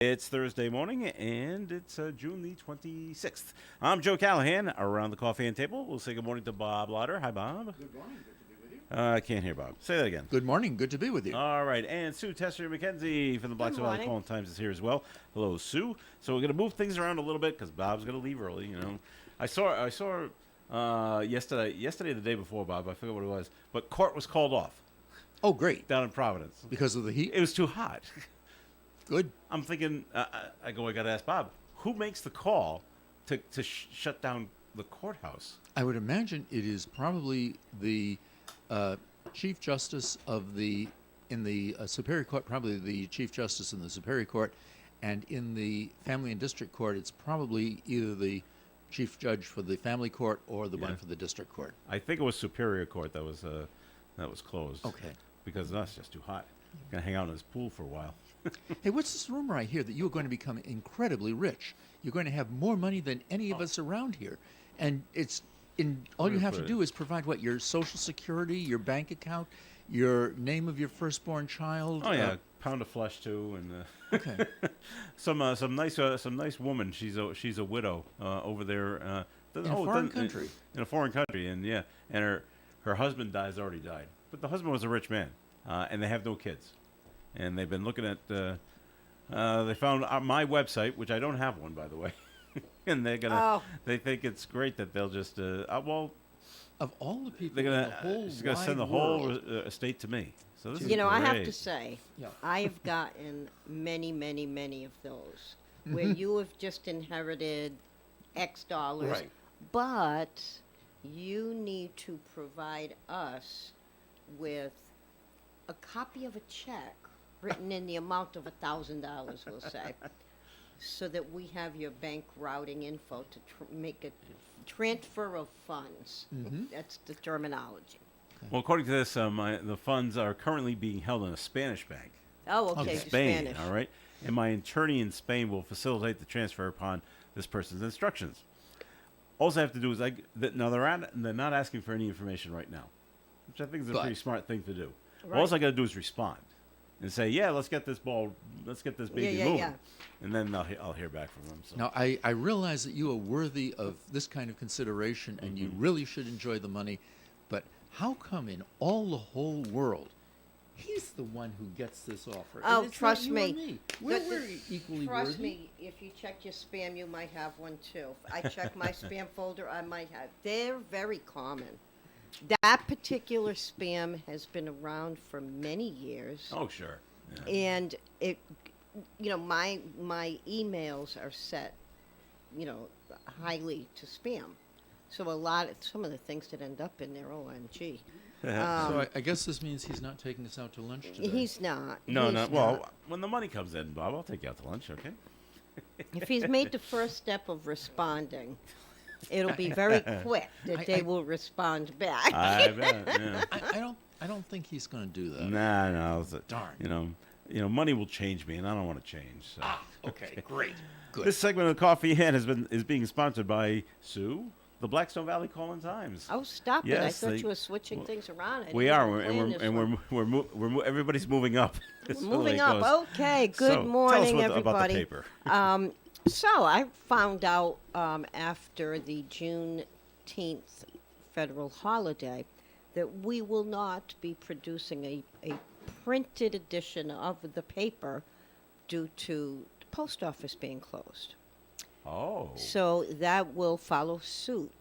It's Thursday morning, and it's June the 26th. I'm Joe Callahan. Around the coffee and table, we'll say good morning to Bob Lauder. Hi, Bob. Good morning. Good to be with you. I can't hear Bob. Say that again. Good morning. Good to be with you. All right, and Sue Tester McKenzie from the Blacksville Valley Calling Times is here as well. Hello, Sue. So we're going to move things around a little bit because Bob's going to leave early. You know, I saw yesterday, the day before, Bob. I forget what it was, but court was called off. Oh, great. Down in Providence Because of the heat? It was too hot. Good. I'm thinking, I got to ask Bob, who makes the call to shut down the courthouse? I would imagine it is probably the Chief Justice in the Superior Court, probably the Chief Justice in the Superior Court, and in the Family and District Court, it's probably either the Chief Judge for the Family Court or the one for the District Court. I think it was Superior Court that was closed. Okay. Because it's just too hot. Gonna hang out in his pool for a while. Hey, what's this rumor I hear that you are going to become incredibly rich? You're going to have more money than any of us around here, and all you have to do is provide your Social Security, your bank account, your name of your firstborn child. Oh yeah, pound of flesh too, and okay. some nice woman. She's a widow over there in a foreign country. In a foreign country, and her husband already died, but the husband was a rich man, and they have no kids. And they've been looking at, they found my website, which I don't have one, by the way. And they think it's great that they'll just, of all the people, she's going to send the whole estate to me. So this is I have great. to say, I've gotten many, many, many of those where you have just inherited X dollars, Right. but you need to provide us with a copy of a check written in the amount of $1,000, we'll say, so that we have your bank routing info to make a transfer of funds. Mm-hmm. That's the terminology. Well, according to this, the funds are currently being held in a Spanish bank. Oh, okay, In the Spain, Spanish. all right? And my attorney in Spain will facilitate the transfer upon this person's instructions. All I have to do is, now they're not asking for any information right now, which I think is a pretty smart thing to do. Right. All I got to do is respond and say, yeah, let's get this baby moving. Yeah. And then I'll hear back from them. So. Now, I realize that you are worthy of this kind of consideration, and you really should enjoy the money, but how come in all the whole world, he's the one who gets this offer? Oh, and it's trust not you me. and me. We're equally Trust worthy. me, if you check your spam, you might have one too. I check my spam folder, I might have. They're very common. That particular spam has been around for many years. Oh, sure. Yeah. And it, my emails are set, highly to spam. So some of the things that end up in there, OMG. So I guess this means he's not taking us out to lunch today. He's not. No. He's Well, not. when the money comes in, Bob, I'll take you out to lunch, okay? If he's made the first step of responding, it'll be very quick that they will respond back. I bet, yeah. I don't think he's going to do that. No. Darn. Money will change me, and I don't want to change. So. Okay, great. Good. This segment of Coffee In is being sponsored by Sue, the Blackstone Valley Calling Times. Oh, stop it! I Yes, thought you were switching things around. We are, everybody's moving up. That's the way Moving it up. goes. Okay. Good So, morning, tell us everybody. about the paper. So I found out after the Juneteenth federal holiday that we will not be producing a printed edition of the paper due to the post office being closed. Oh. So that will follow suit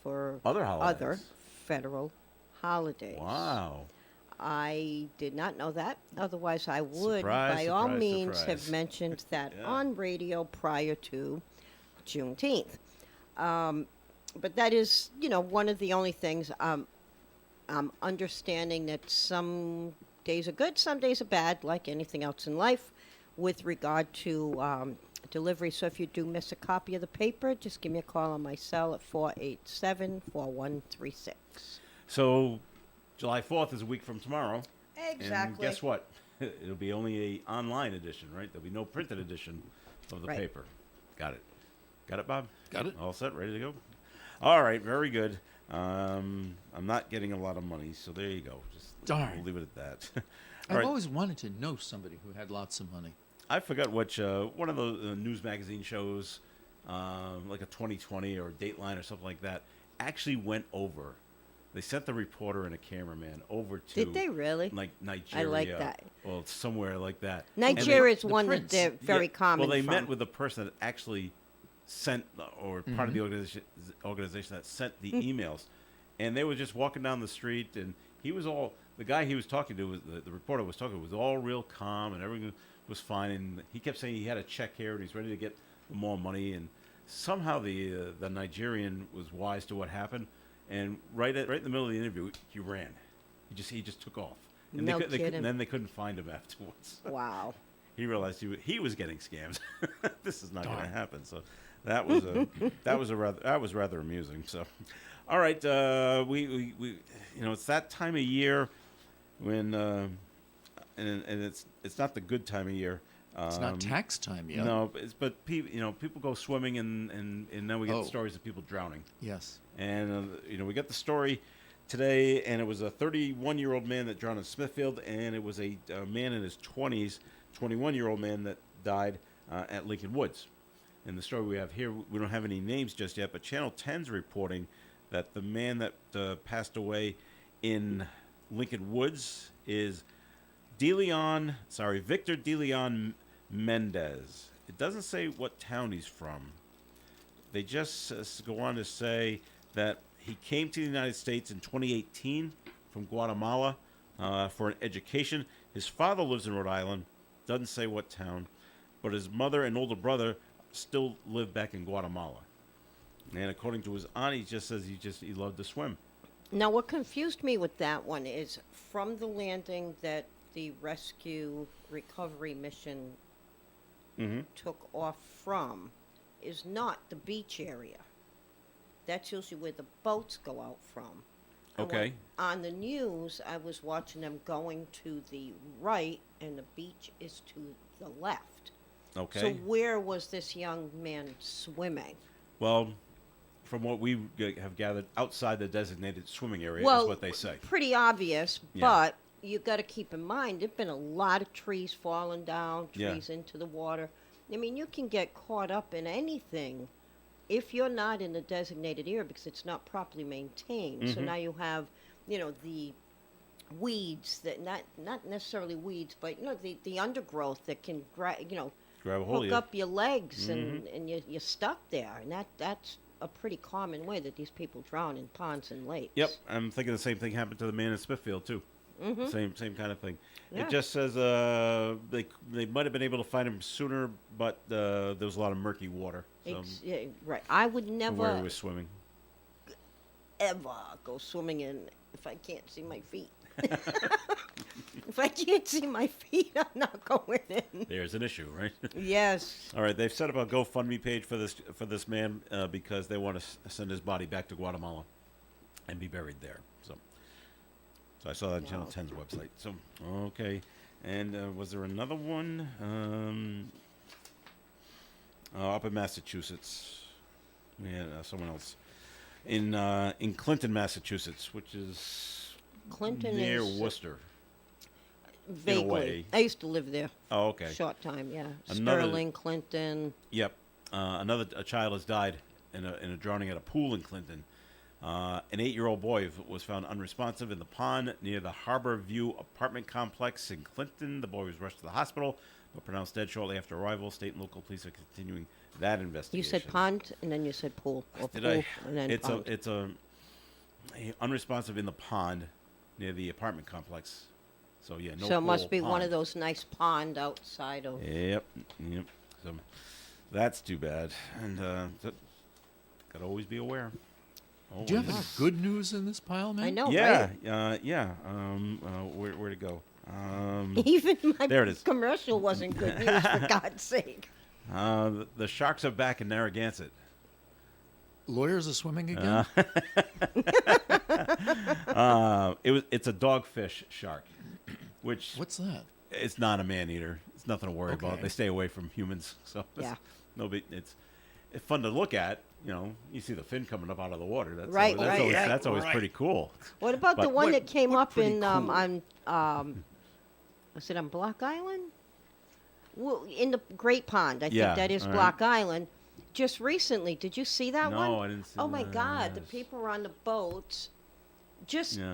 for Other holidays. other federal holidays. Wow. I did not know that. Otherwise, I would, Surprise, by all surprise, means, surprise. have mentioned that Yeah. on radio prior to Juneteenth. But that is, one of the only things I'm understanding that some days are good, some days are bad, like anything else in life, with regard to delivery. So if you do miss a copy of the paper, just give me a call on my cell at 487-4136. So, July 4th is a week from tomorrow. Exactly. And guess what? It'll be only a online edition, right? There'll be no printed edition of the Right. paper. Got it. Got it, Bob? Got it. All set, ready to go? All right, very good. I'm not getting a lot of money, so there you go. Just Darn. We'll leave it at that. All I've right. always wanted to know somebody who had lots of money. I forgot which one of those news magazine shows, like a 2020 or Dateline or something like that, actually went over. They sent the reporter and a cameraman over to. Did they really? Like Nigeria. I like that. Well, somewhere like that. Nigeria is the one that prince. they're very common. Well, they from. met with the person that actually sent, or part of the organization that sent the emails, and they were just walking down the street, and he was all the guy he was talking to was the reporter was talking to was all real calm, and everything was fine, and he kept saying he had a check here and he's ready to get more money, and somehow the Nigerian was wise to what happened. And right in the middle of the interview, he ran. He just took off. And No they kidding. then they couldn't find him afterwards. Wow. He realized he was getting scammed. This is not going to happen. So that was rather amusing. So, all right, we it's that time of year when and it's not the good time of year. It's not tax time yet. No, but people go swimming and now we get stories of people drowning. Yes. And we got the story today, and it was a 31-year-old man that drowned in Smithfield, and it was a man in his 20s, 21-year-old man that died at Lincoln Woods. And the story we have here, we don't have any names just yet, but Channel 10's reporting that the man that passed away in Lincoln Woods is Victor DeLeon Mendez. It doesn't say what town he's from. They just go on to say that he came to the United States in 2018 from Guatemala for an education. His father lives in Rhode Island, doesn't say what town, but his mother and older brother still live back in Guatemala. And according to his aunt, he just says he loved to swim. Now, what confused me with that one is from the landing that the rescue recovery mission took off from is not the beach area. That's usually where the boats go out from. And Okay. on the news, I was watching them going to the right, and the beach is to the left. Okay. So where was this young man swimming? Well, from what we have gathered, outside the designated swimming area Well, is what they say. Pretty obvious, Yeah. but you got to keep in mind there've been a lot of trees falling down, Yeah. trees into the water. I mean, you can get caught up in anything if you're not in the designated area because it's not properly maintained. So now you have, the weeds that not necessarily weeds, but the undergrowth that can Grab a hold of hook you. up your legs and you're stuck there, and that's a pretty common way that these people drown in ponds and lakes. Yep, I'm thinking the same thing happened to the man in Smithfield too. Same kind of thing. Yeah. It just says they might have been able to find him sooner, but there was a lot of murky water. So Yeah, right. I would from never where he was swimming. ever go swimming in if I can't see my feet. If I can't see my feet, I'm not going in. There's an issue, right? Yes. All right, they've set up a GoFundMe page for this man because they want to send his body back to Guatemala and be buried there. So I saw that on Channel 10's website. So okay, and was there another one up in Massachusetts? Yeah, someone else in Clinton, Massachusetts, which is Clinton near is Worcester. vaguely. way. I used to live there. Oh, okay. Short time, yeah. Another- Sterling, Clinton. Yep. A child has died in a drowning at a pool in Clinton. An 8-year-old boy was found unresponsive in the pond near the Harbor View apartment complex in Clinton. The boy was rushed to the hospital, but pronounced dead shortly after arrival. State and local police are continuing that investigation. You said pond, and then you said pool. Or Did pool, I? and then It's pond. a unresponsive in the pond near the apartment complex. So yeah, no. So it must pool, be one of pond. those nice pond outside of. Yep. So that's too bad, and gotta always be aware. Do you have any Always. good news in this pile, man? I know, Yeah, right? yeah. Where to go? Even my There it is. commercial wasn't good news, for God's sake. The Sharks are back in Narragansett. Lawyers are swimming again? It's a dogfish shark, which What's that? it's not a man eater. It's nothing to worry about. Okay. They stay away from humans, so Yeah. it's fun to look at. You see the fin coming up out of the water. That's Right, always, right. That's always Right. pretty cool. What about the But- one that came what up pretty in cool? on was it on Block Island? Well, in the Great Pond, I Yeah, think that is all right. Block Island. Just recently, did you see that one? No, I didn't see Oh my God, the this. people were on the boats, just Yeah.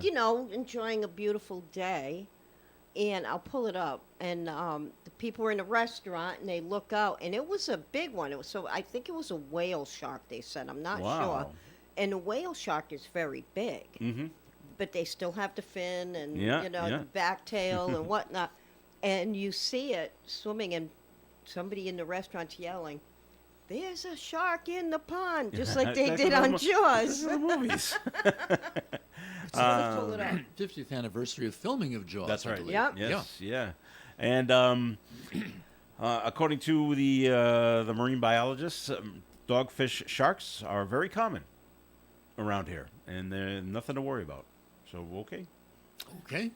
enjoying a beautiful day. And I'll pull it up. And the people were in a restaurant, and they look out, and it was a big one. It was I think it was a whale shark. They said, I'm not sure. Wow. And a whale shark is very big, Mm-hmm. but they still have the fin and Yeah, yeah. the back tail and whatnot. And you see it swimming, and somebody in the restaurant's yelling, "There's a shark in the pond," just like they Exactly did what on I'm- Jaws. The movies. Let's pull it up. 50th anniversary of filming of Jaws. That's I right. believe. Yep. Yes, yeah. And according to the marine biologists, dogfish sharks are very common around here, and they're nothing to worry about. So, okay. Okay.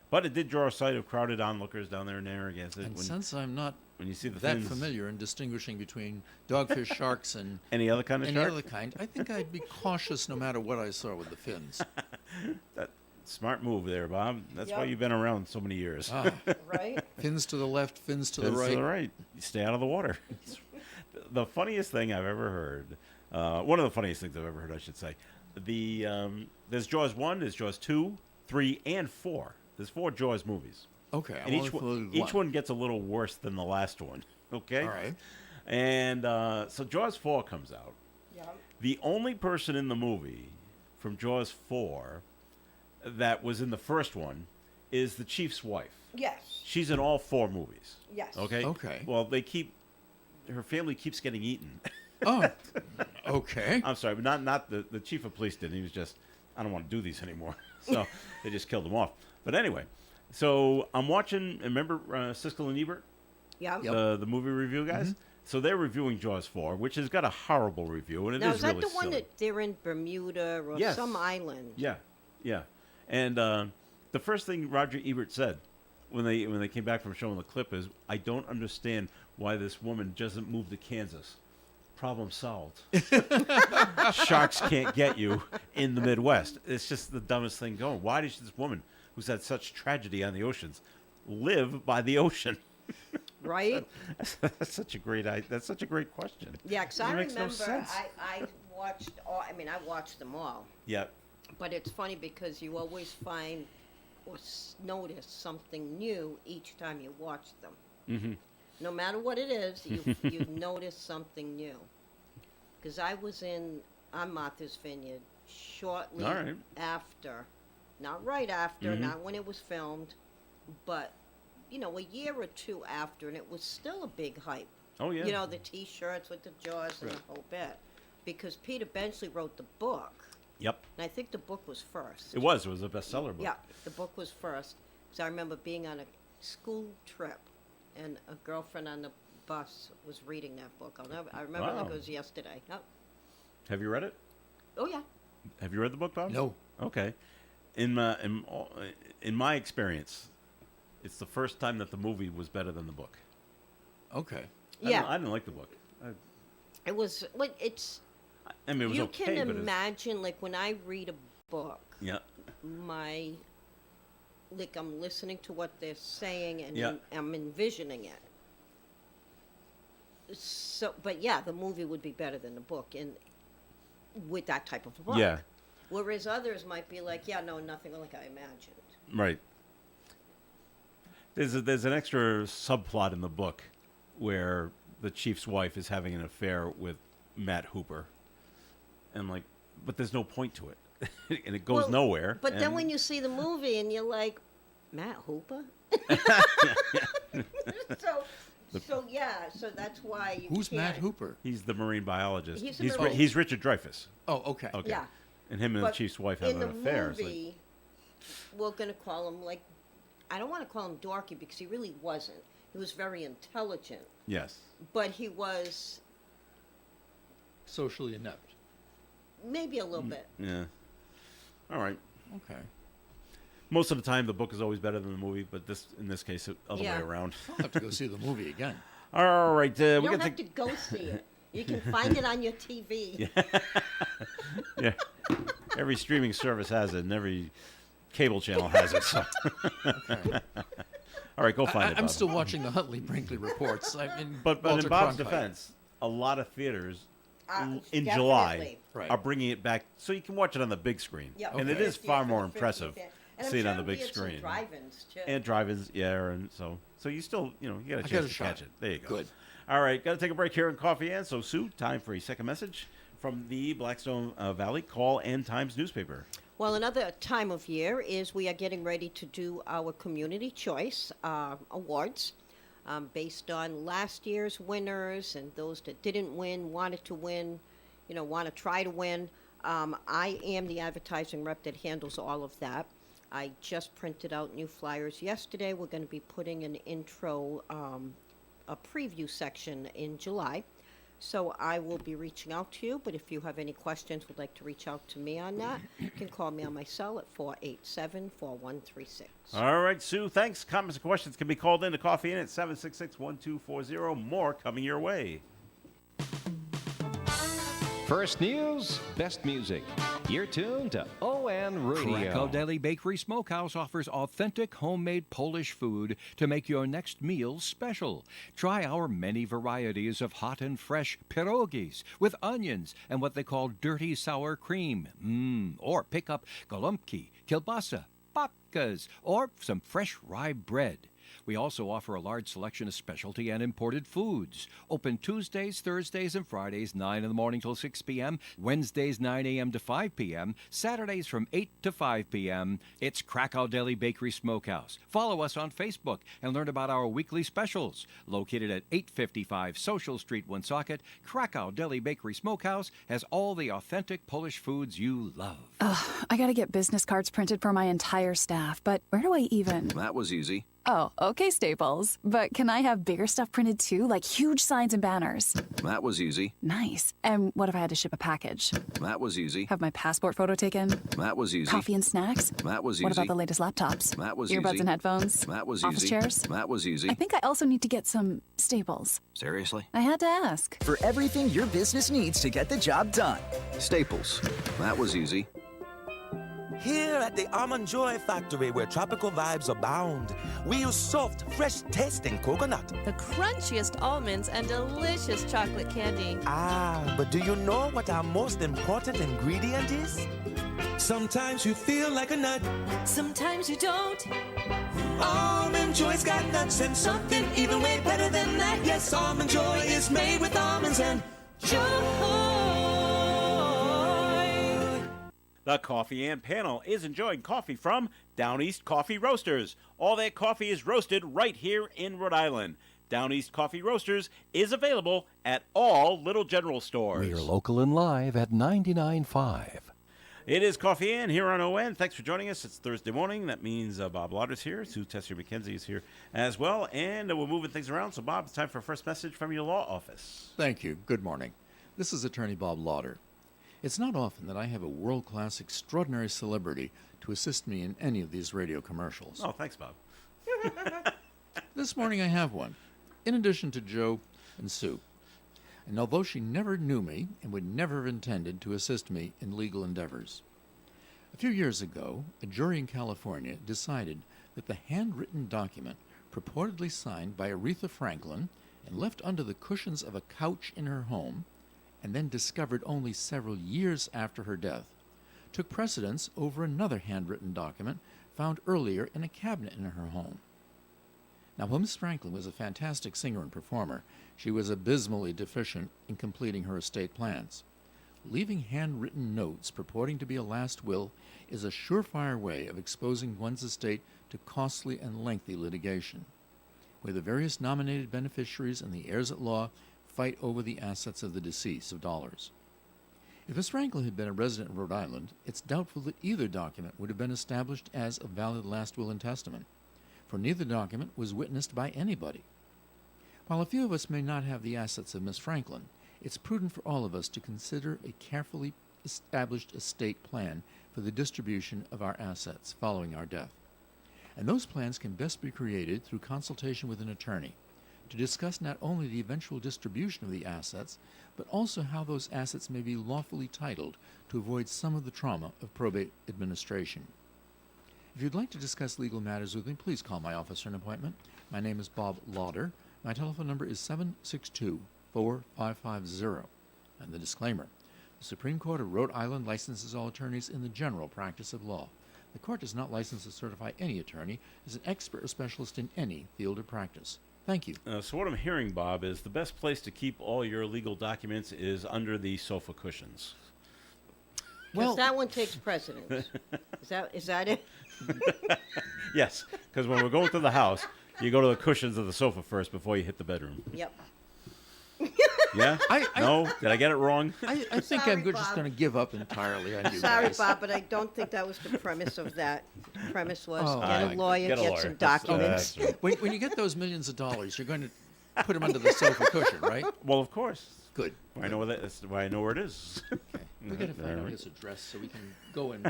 But it did draw a sight of crowded onlookers down there in Narragansett. And When, since I'm not when you see the that fins, familiar in distinguishing between dogfish, sharks, and any other kind of any shark, other kind, I think I'd be cautious no matter what I saw with the fins. smart move there, Bob. That's why Yep. you've been around so many years. Ah, Right? fins to the left, fins to the Fins right. To the right. You stay out of the water. The funniest thing I've ever heard, one of the funniest things I've ever heard, I should say, there's Jaws 1, there's Jaws 2, 3, and 4. There's 4 Jaws movies. Okay, And I'm only each one gets a little worse than the last one. Okay? All right. And so Jaws 4 comes out. Yeah. The only person in the movie from Jaws 4 that was in the first one is the chief's wife. Yes. She's in all 4 movies. Yes. Okay? Okay. Well, her family keeps getting eaten. Oh, okay. I'm sorry, but not the chief of police did. He was just, I don't want to do these anymore. So they just killed him off. But anyway, so I'm watching, remember Siskel and Ebert, Yeah. Yep. the movie review guys? So they're reviewing Jaws 4, which has got a horrible review, and it Now, is is that really the one silly. that they're in Bermuda or Yes. some island? Yeah, yeah. And the first thing Roger Ebert said when they came back from showing the clip is, "I don't understand why this woman doesn't move to Kansas. Problem solved. Sharks can't get you in the Midwest. It's just the dumbest thing going. Why does this woman, who's had such tragedy on the oceans, live by the ocean?" Right? That's such a great question. Yeah, because It I makes no remember sense. I watched all, I watched them all. Yeah. But it's funny because you always find or notice something new each time you watch them. Mm-hmm. No matter what it is, you notice something new. Because I was on Martha's Vineyard shortly All right. after, not right after, Mhm. not when it was filmed, but a year or two after, and it was still a big hype. Oh yeah. The T-shirts with the Jaws and Right. the whole bit. Because Peter Benchley wrote the book, Yep. and I think the book was first. It was a bestseller book. Yeah, the book was first. Because I remember being on a school trip, and a girlfriend on the bus was reading that book. I remember like Wow. it was yesterday. Oh, Have you read it? oh yeah. Have you read the book, Bob? No. Okay. In my experience, it's the first time that the movie was better than the book. Okay. Yeah. I didn't like the book. It was like it's. I mean, it was You okay, can but it's, imagine, like when I read a book, yeah, I'm listening to what they're saying and Yeah. I'm envisioning it. So, but yeah, the movie would be better than the book, and with that type of a book. yeah, Whereas others might be like, yeah, no, nothing like I imagined. right. There's an extra subplot in the book where the chief's wife is having an affair with Matt Hooper, and but there's no point to it, and it goes Well, nowhere. But then and- when you see the movie and you're like, Matt Hooper? so that's why you Who's Matt can't- Hooper? he's the marine biologist. He's a He's, marine- he's Richard Dreyfuss. Oh, okay. Okay. Yeah. And him and But the chief's wife have in an the affair. It's like- movie, we're going to call him I don't want to call him dorky because he really wasn't. He was very intelligent, yes. but he was Socially inept. maybe a little bit. Yeah. All right. Okay. Most of the time, the book is always better than the movie, but in this case, other Yeah. way around. I'll have to go see the movie again. All right. You We don't got have to go see it. You can find it on your TV. Yeah. Every streaming service has it, and every cable channel has it. So. Okay. All right, go find it, I'm Bob. still watching the Huntley Brinkley reports. I mean, But Walter in Bob's Cronkite. defense, a lot of theaters in Definitely. July Right. are bringing it back so you can watch it on the big screen. Yep. And it Okay. is far more impressive And I'm seeing it sure on the big we had some screen. drive-ins too. And drive-ins, yeah, and so you still, you get a I chance got a to shot. catch it. There you go. Good. All right, got to take a break here in Coffee and. So, Sue, time for a second message from the Blackstone Valley Call and Times newspaper. Well, another time of year is we are getting ready to do our Community Choice Awards based on last year's winners and those that didn't win, wanted to win, want to try to win. I am the advertising rep that handles all of that. I just printed out new flyers yesterday. We're going to be putting an intro, a preview section in July. So I will be reaching out to you, but if you have any questions, would like to reach out to me on that, you can call me on my cell at 487-4136. All right, Sue, thanks. Comments and questions can be called in to Coffee In at 766-1240. More coming your way. First news, best music. You're tuned to ON Radio. Krakow Deli Bakery Smokehouse offers authentic homemade Polish food to make your next meal special. Try our many varieties of hot and fresh pierogies with onions and what they call dirty sour cream. Or pick up golubki, kielbasa, babkas, or some fresh rye bread. We also offer a large selection of specialty and imported foods. Open Tuesdays, Thursdays, and Fridays, 9 in the morning till 6 p.m., Wednesdays, 9 a.m. to 5 p.m., Saturdays from 8 to 5 p.m. It's Krakow Deli Bakery Smokehouse. Follow us on Facebook and learn about our weekly specials. Located at 855 Social Street, Woonsocket, Krakow Deli Bakery Smokehouse has all the authentic Polish foods you love. I gotta get business cards printed for my entire staff, but where do I even? That was easy. Oh, okay, Staples. But can I have bigger stuff printed too, like huge signs and banners? That was easy. Nice. And what if I had to ship a package? That was easy. Have my passport photo taken? That was easy. Coffee and snacks? That was easy. What about the latest laptops? That was Earbuds easy. and headphones? That was Office easy. chairs? That was easy. I think I also need to get some Staples. Seriously? I had to ask. For everything your business needs to get the job done. Staples. That was easy. Here at the Almond Joy Factory, where tropical vibes abound, we use soft, fresh-tasting coconut. The crunchiest almonds and delicious chocolate candy. Ah, but do you know what our most important ingredient is? Sometimes you feel like a nut. Sometimes you don't. Almond Joy's got nuts and something even way better than that. Yes, Almond Joy is made with almonds and joy. The Coffee and panel is enjoying coffee from Down East Coffee Roasters. All their coffee is roasted right here in Rhode Island. Down East Coffee Roasters is available at all Little General stores. We're local and live at 99.5. It is Coffee and here on ON. Thanks for joining us. It's Thursday morning. That means Bob Lauder's here. Sue Tessier-McKenzie is here as well. And we're moving things around. So, Bob, it's time for a first message from your law office. Thank you. Good morning. This is Attorney Bob Lauder. It's not often that I have a world-class, extraordinary celebrity to assist me in any of these radio commercials. Oh, thanks, Bob. This morning I have one, in addition to Joe and Sue. And although she never knew me and would never have intended to assist me in legal endeavors. A few years ago, a jury in California decided that the handwritten document purportedly signed by Aretha Franklin and left under the cushions of a couch in her home, and then discovered only several years after her death, took precedence over another handwritten document found earlier in a cabinet in her home. Now, while Miss Franklin was a fantastic singer and performer, she was abysmally deficient in completing her estate plans. Leaving handwritten notes purporting to be a last will is a surefire way of exposing one's estate to costly and lengthy litigation, where the various nominated beneficiaries and the heirs at law fight over the assets of the deceased of dollars. If Miss Franklin had been a resident of Rhode Island, it's doubtful that either document would have been established as a valid last will and testament, for neither document was witnessed by anybody. While a few of us may not have the assets of Miss Franklin, it's prudent for all of us to consider a carefully established estate plan for the distribution of our assets following our death. And those plans can best be created through consultation with an attorney, to discuss not only the eventual distribution of the assets, but also how those assets may be lawfully titled to avoid some of the trauma of probate administration. If you'd like to discuss legal matters with me, please call my office for an appointment. My name is Bob Lauder. My telephone number is 762-4550. And the disclaimer. The Supreme Court of Rhode Island licenses all attorneys in the general practice of law. The court does not license or certify any attorney as an expert or specialist in any field of practice. Thank you. So what I'm hearing, Bob, is the best place to keep all your legal documents is under the sofa cushions. Well, that one takes precedence. Is that it? Yes, because when we're going through the house, you go to the cushions of the sofa first before you hit the bedroom. Yep. Yeah? No? Did I get it wrong? I think Sorry, I'm just Bob. going to give up entirely on you Sorry, guys. Bob, but I don't think that was the premise of that. The premise was Oh, get my a lawyer, Get a get lawyer. some That's- documents. that's right. When you get those millions of dollars, you're going to put them under the sofa cushion, right? Well, of course. Good. I know where that's why I know where it is. Okay. We got to find out his address so we can go and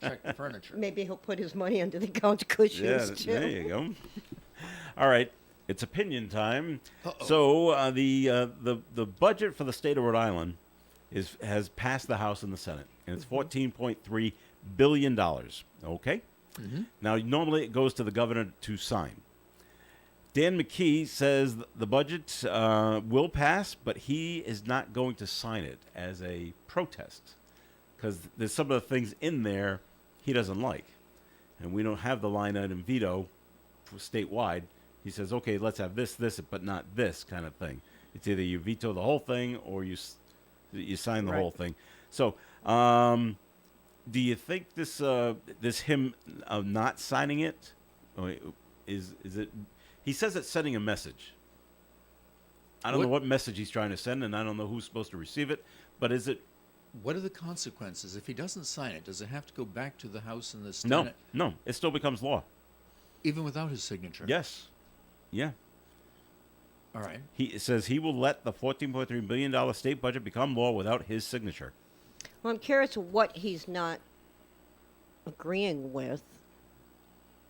check the furniture. Maybe he'll put his money under the couch cushions, too. There you go. All right, it's opinion time. Uh-oh. So the budget for the state of Rhode Island has passed the House and the Senate, and it's $14.3 billion. Okay. Mm-hmm. Now normally it goes to the governor to sign. Dan McKee says the budget will pass, but he is not going to sign it as a protest because there's some of the things in there he doesn't like. And we don't have the line item veto for statewide. He says, okay, let's have this, but not this kind of thing. It's either you veto the whole thing or you sign the whole thing. So do you think this him not signing it is it... He says it's sending a message. I don't know what message he's trying to send, and I don't know who's supposed to receive it, but is it... What are the consequences? If he doesn't sign it, does it have to go back to the House and the Senate? No. It still becomes law. Even without his signature? Yes. Yeah. All right. He says he will let the $14.3 billion state budget become law without his signature. Well, I'm curious what he's not agreeing with,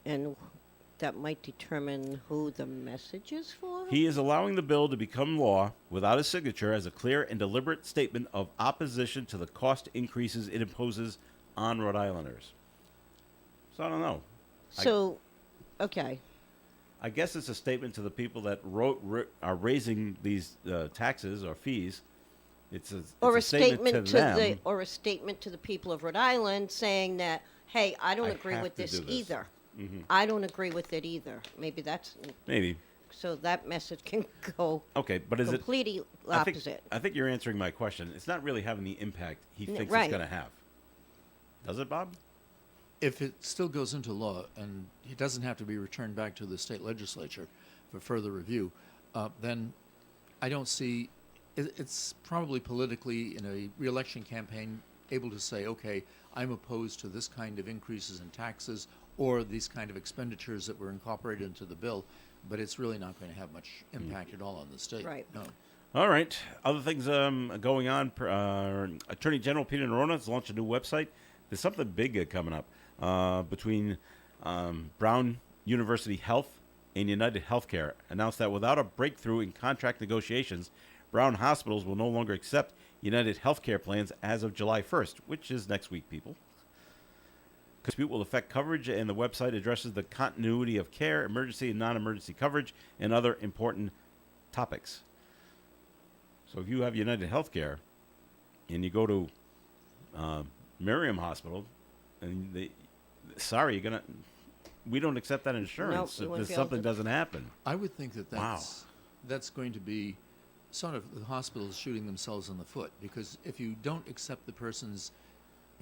and that might determine who the message is for. He is allowing the bill to become law without his signature as a clear and deliberate statement of opposition to the cost increases it imposes on Rhode Islanders. So I don't know. So, okay. I guess it's a statement to the people that are raising these taxes or fees. It's a statement to them. Or a statement to the people of Rhode Island saying that, hey, I don't agree have with to this do this. either. Mhm. I don't agree with it either. Maybe that's... Maybe. So that message can go Okay, but is completely opposite. I think you're answering my question. It's not really having the impact he thinks right. it's going to have. Does it, Bob? If it still goes into law and it doesn't have to be returned back to the state legislature for further review, then I don't see... It's probably politically, in a re-election campaign, able to say, okay, I'm opposed to this kind of increases in taxes or these kind of expenditures that were incorporated into the bill, but it's really not going to have much impact at all on the state. Right. No. All right. Other things going on. Attorney General Peter Nerona has launched a new website. There's something big coming up between Brown University Health and United Healthcare. Announced that without a breakthrough in contract negotiations, Brown hospitals will no longer accept United Healthcare plans as of July 1st, which is next week, people. Dispute will affect coverage, and the website addresses the continuity of care, emergency and non-emergency coverage, and other important topics. So if you have United Healthcare and you go to Miriam Hospital, and we don't accept that insurance Nope, if something doesn't happen. I would think that that's going to be sort of the hospitals shooting themselves in the foot, because if you don't accept the person's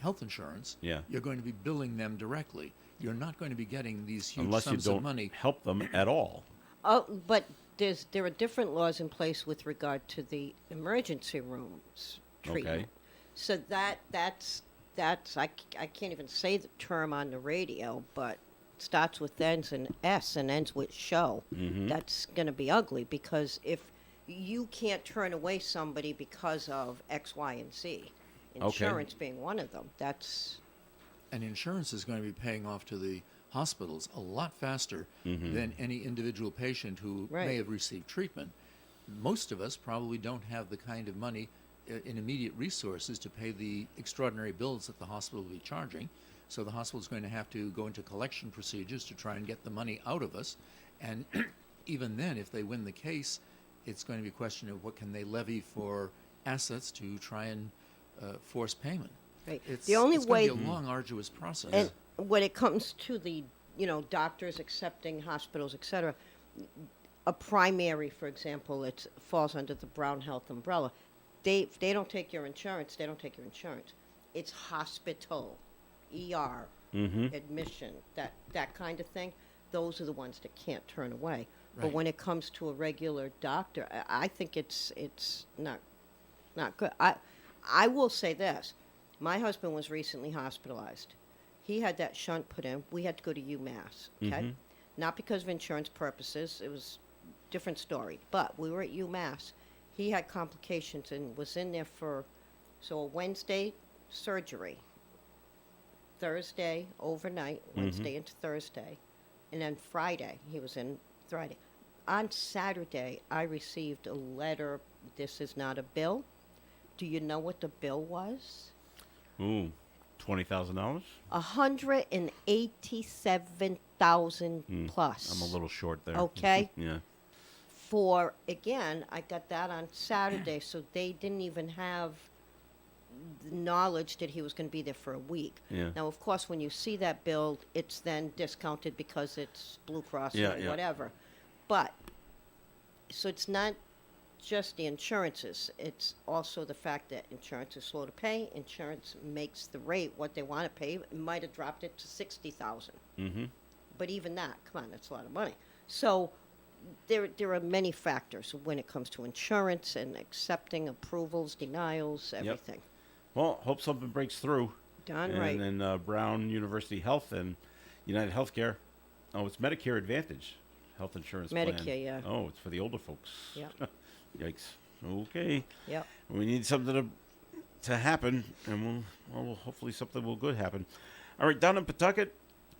health insurance, you're going to be billing them directly. You're not going to be getting these huge Unless sums you don't of money. help them at all. Oh, but there are different laws in place with regard to the emergency rooms treatment. Okay. So that's I can't even say the term on the radio, but starts with ends in S and ends with show. Mm-hmm. That's going to be ugly, because if you can't turn away somebody because of X, Y, and Z, insurance being one of them, that's... And insurance is going to be paying off to the hospitals a lot faster than any individual patient who may have received treatment. Most of us probably don't have the kind of money in immediate resources to pay the extraordinary bills that the hospital will be charging. So the hospital is going to have to go into collection procedures to try and get the money out of us. And even then, if they win the case, it's going to be a question of what can they levy for assets to try and force payment. Right. It's, The only it's way, going to be a long, arduous process. and when it comes to the, doctors accepting hospitals, et cetera, a primary, for example, it falls under the Brown Health umbrella. They don't take your insurance. They don't take your insurance. It's hospital, ER, admission, that kind of thing. Those are the ones that can't turn away. But Right. when it comes to a regular doctor, I think it's not good. I will say this: my husband was recently hospitalized. He had that shunt put in. We had to go to UMass. Okay, not because of insurance purposes. It was a different story. But we were at UMass. He had complications and was in there for a Wednesday surgery, Thursday overnight, Wednesday into Thursday, and then Friday he was in Friday. On Saturday, I received a letter. This is not a bill. Do you know what the bill was? Ooh, $20,000. $187,000 plus. I'm a little short there. Okay. Yeah. For again, I got that on Saturday, so they didn't even have the knowledge that he was going to be there for a week. Yeah. Now, of course, when you see that bill, it's then discounted because it's Blue Cross Yeah, or yeah. whatever. But so it's not just the insurances; it's also the fact that insurance is slow to pay. Insurance makes the rate what they want to pay. It might have dropped it to $60,000. But even that, come on, that's a lot of money. So there are many factors when it comes to insurance and accepting approvals, denials, everything. Well, hope something breaks through. Darn and, right. And Brown University Health and United Healthcare. Oh, it's Medicare Advantage health insurance plan. Medicare, yeah. Oh, it's for the older folks. Yep. Yikes. Okay. Yep. We need something to happen, and we'll hopefully something will good happen. All right, down in Pawtucket,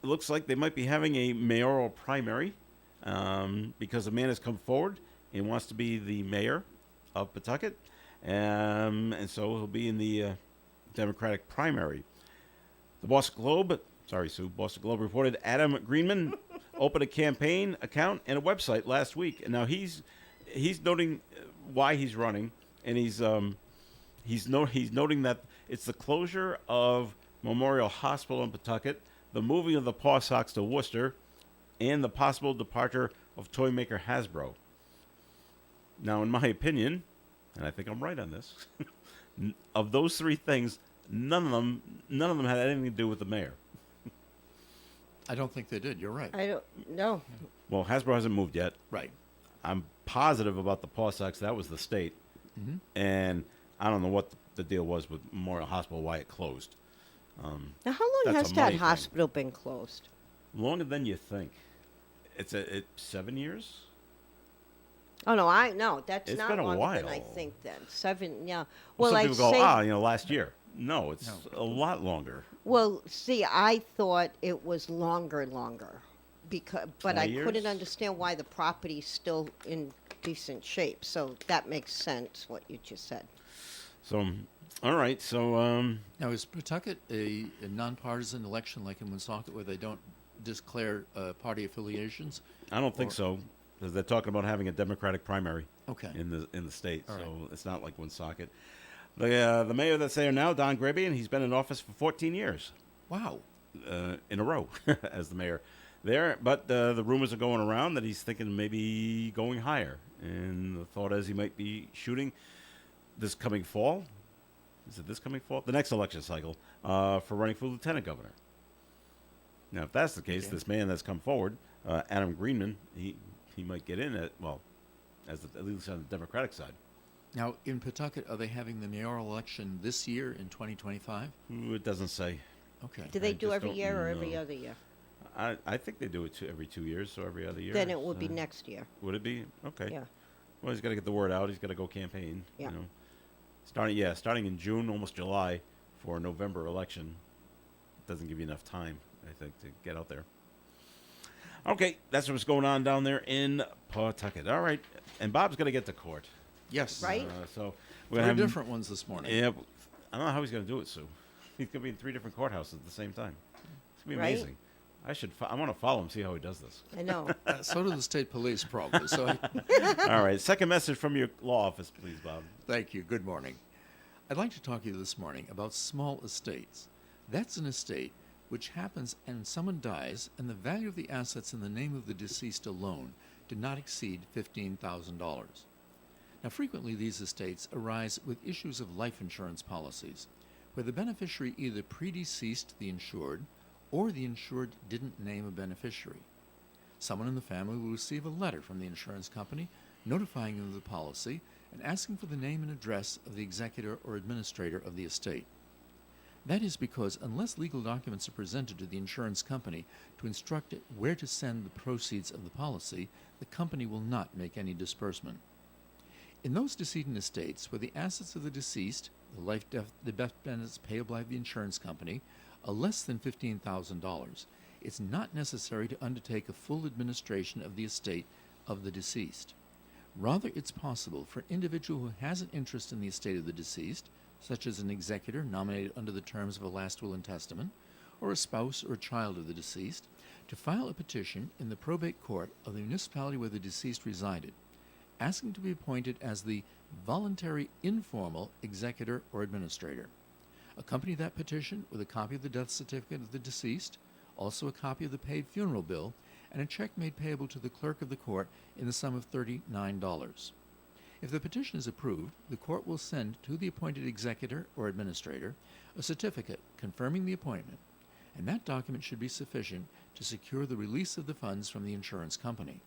it looks like they might be having a mayoral primary because a man has come forward and wants to be the mayor of Pawtucket, and so he'll be in the Democratic primary. The Boston Globe reported Adam Greenman opened a campaign account and a website last week, and now he's noting why he's running, and he's noting that it's the closure of Memorial Hospital in Pawtucket, the moving of the Paw Sox to Worcester, and the possible departure of toy maker Hasbro. Now, in my opinion, and I think I'm right on this, of those three things, none of them had anything to do with the mayor. I don't think they did. You're right. I don't know. Well, Hasbro hasn't moved yet. Right. I'm positive about the Paw Sox. That was the state. And I don't know what the deal was with Memorial Hospital, why it closed. Now, how long That's has a that money thing. hospital been closed? Longer than you think. It's 7 years? Oh no, that's It's not been a longer than I while. think. Then 7, yeah. Well, Well, some I people say. go, last year. No, it's a lot longer. Well, see, I thought it was longer, but 20 I couldn't years? understand why the property's still in decent shape. So that makes sense what you just said. So, all right. So, Now, is Pawtucket a nonpartisan election like in Woonsocket where they don't declare party affiliations? I don't think Or- so, because they're talking about having a Democratic primary. Okay. In the state, All so right. it's not like Woonsocket. The mayor that's there now, Don Grabian, he's been in office for 14 years Wow. in a row as the mayor there. But the rumors are going around that he's thinking maybe going higher, and the thought is he might be shooting this coming fall. Is it this coming fall? The next election cycle for running for lieutenant governor. Now, if that's the case, Okay. this man that's come forward, Adam Greenman, he might get in at least on the Democratic side. Now, in Pawtucket, are they having the mayoral election this year in 2025? Ooh, it doesn't say. Okay. Do they I do just every don't year or every know. other year? I think they do it every 2 years, so every other year. Then it would be so- next year. Would it be? Okay. Yeah. Well, he's got to get the word out. He's got to go campaign. Yeah. You know. Starting in June, almost July, for a November election. Doesn't give you enough time, I think, to get out there. Okay, that's what's going on down there in Pawtucket. All right, and Bob's going to get to court. Yes. Right? So we're Three having different ones this morning. Yeah, I don't know how he's going to do it, Sue. He's going to be in 3 different courthouses at the same time. It's going to be Right? amazing. I want to follow him, see how he does this. I know. So do the state police, probably. So, All right. Second message from your law office, please, Bob. thank you. Good morning. I'd like to talk to you this morning about small estates. That's an estate which happens and someone dies, and the value of the assets in the name of the deceased alone did not exceed $15,000. Now, frequently these estates arise with issues of life insurance policies, where the beneficiary either predeceased the insured or the insured didn't name a beneficiary. Someone in the family will receive a letter from the insurance company notifying them of the policy and asking for the name and address of the executor or administrator of the estate. That is because unless legal documents are presented to the insurance company to instruct it where to send the proceeds of the policy, the company will not make any disbursement. In those decedent estates where the assets of the deceased, the death benefits payable by the insurance company, are less than $15,000, it's not necessary to undertake a full administration of the estate of the deceased. Rather, it's possible for an individual who has an interest in the estate of the deceased, such as an executor nominated under the terms of a last will and testament, or a spouse or a child of the deceased, to file a petition in the probate court of the municipality where the deceased resided, asking to be appointed as the voluntary informal executor or administrator. Accompany that petition with a copy of the death certificate of the deceased, also a copy of the paid funeral bill, and a check made payable to the clerk of the court in the sum of $39. If the petition is approved, the court will send to the appointed executor or administrator a certificate confirming the appointment, and that document should be sufficient to secure the release of the funds from the insurance company.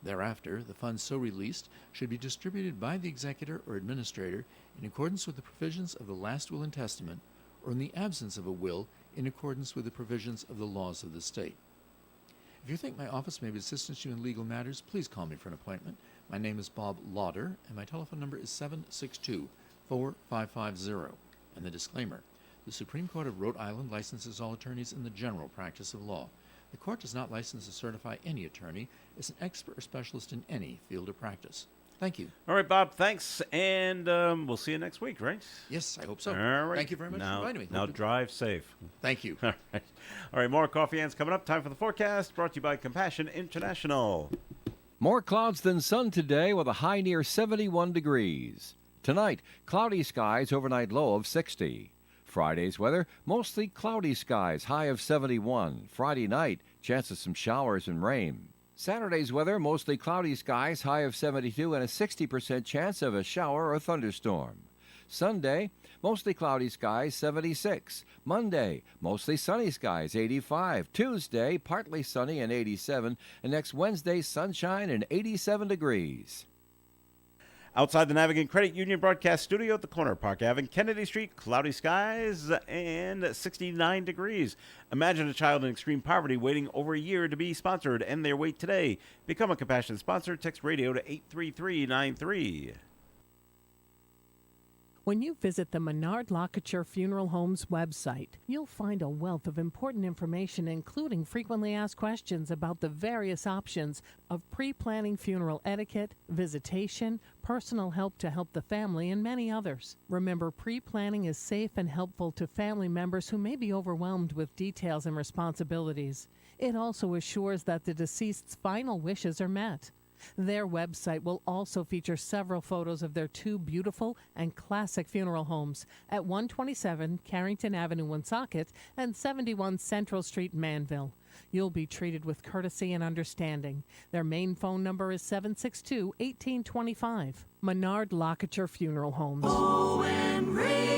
Thereafter, the funds so released should be distributed by the executor or administrator in accordance with the provisions of the last will and testament, or in the absence of a will, in accordance with the provisions of the laws of the state. If you think my office may be of assistance to you in legal matters, please call me for an appointment. My name is Bob Lauder, and my telephone number is 762-4550. And the disclaimer: the Supreme Court of Rhode Island licenses all attorneys in the general practice of law. The court does not license or certify any attorney as an expert or specialist in any field of practice. Thank you. All right, Bob, thanks. And we'll see you next week, right? Yes, I hope so. All right. Thank you very much for inviting me. Now drive safe. Thank you. All right. All right, more Coffee Hands coming up. Time for the forecast, brought to you by Compassion International. More clouds than sun today with a high near 71 degrees. Tonight, cloudy skies, overnight low of 60. Friday's weather, mostly cloudy skies, high of 71. Friday night, chance of some showers and rain. Saturday's weather, mostly cloudy skies, high of 72 and a 60% chance of a shower or thunderstorm. Sunday, mostly cloudy skies, 76. Monday, mostly sunny skies, 85. Tuesday, partly sunny and 87. And next Wednesday, sunshine and 87 degrees. Outside the Navigant Credit Union broadcast studio at the corner of Park Ave and Kennedy Street, cloudy skies and 69 degrees. Imagine a child in extreme poverty waiting over a year to be sponsored. End their wait today. Become a compassionate sponsor. Text radio to 83393. When you visit the Menard Locature Funeral Homes website, you'll find a wealth of important information, including frequently asked questions about the various options of pre-planning funeral etiquette, visitation, personal help to help the family, and many others. Remember, pre-planning is safe and helpful to family members who may be overwhelmed with details and responsibilities. It also assures that the deceased's final wishes are met. Their website will also feature several photos of their 2 beautiful and classic funeral homes at 127 Carrington Avenue, Woonsocket, and 71 Central Street, Manville. You'll be treated with courtesy and understanding. Their main phone number is 762-1825. Menard Locature Funeral Homes. ON Radio.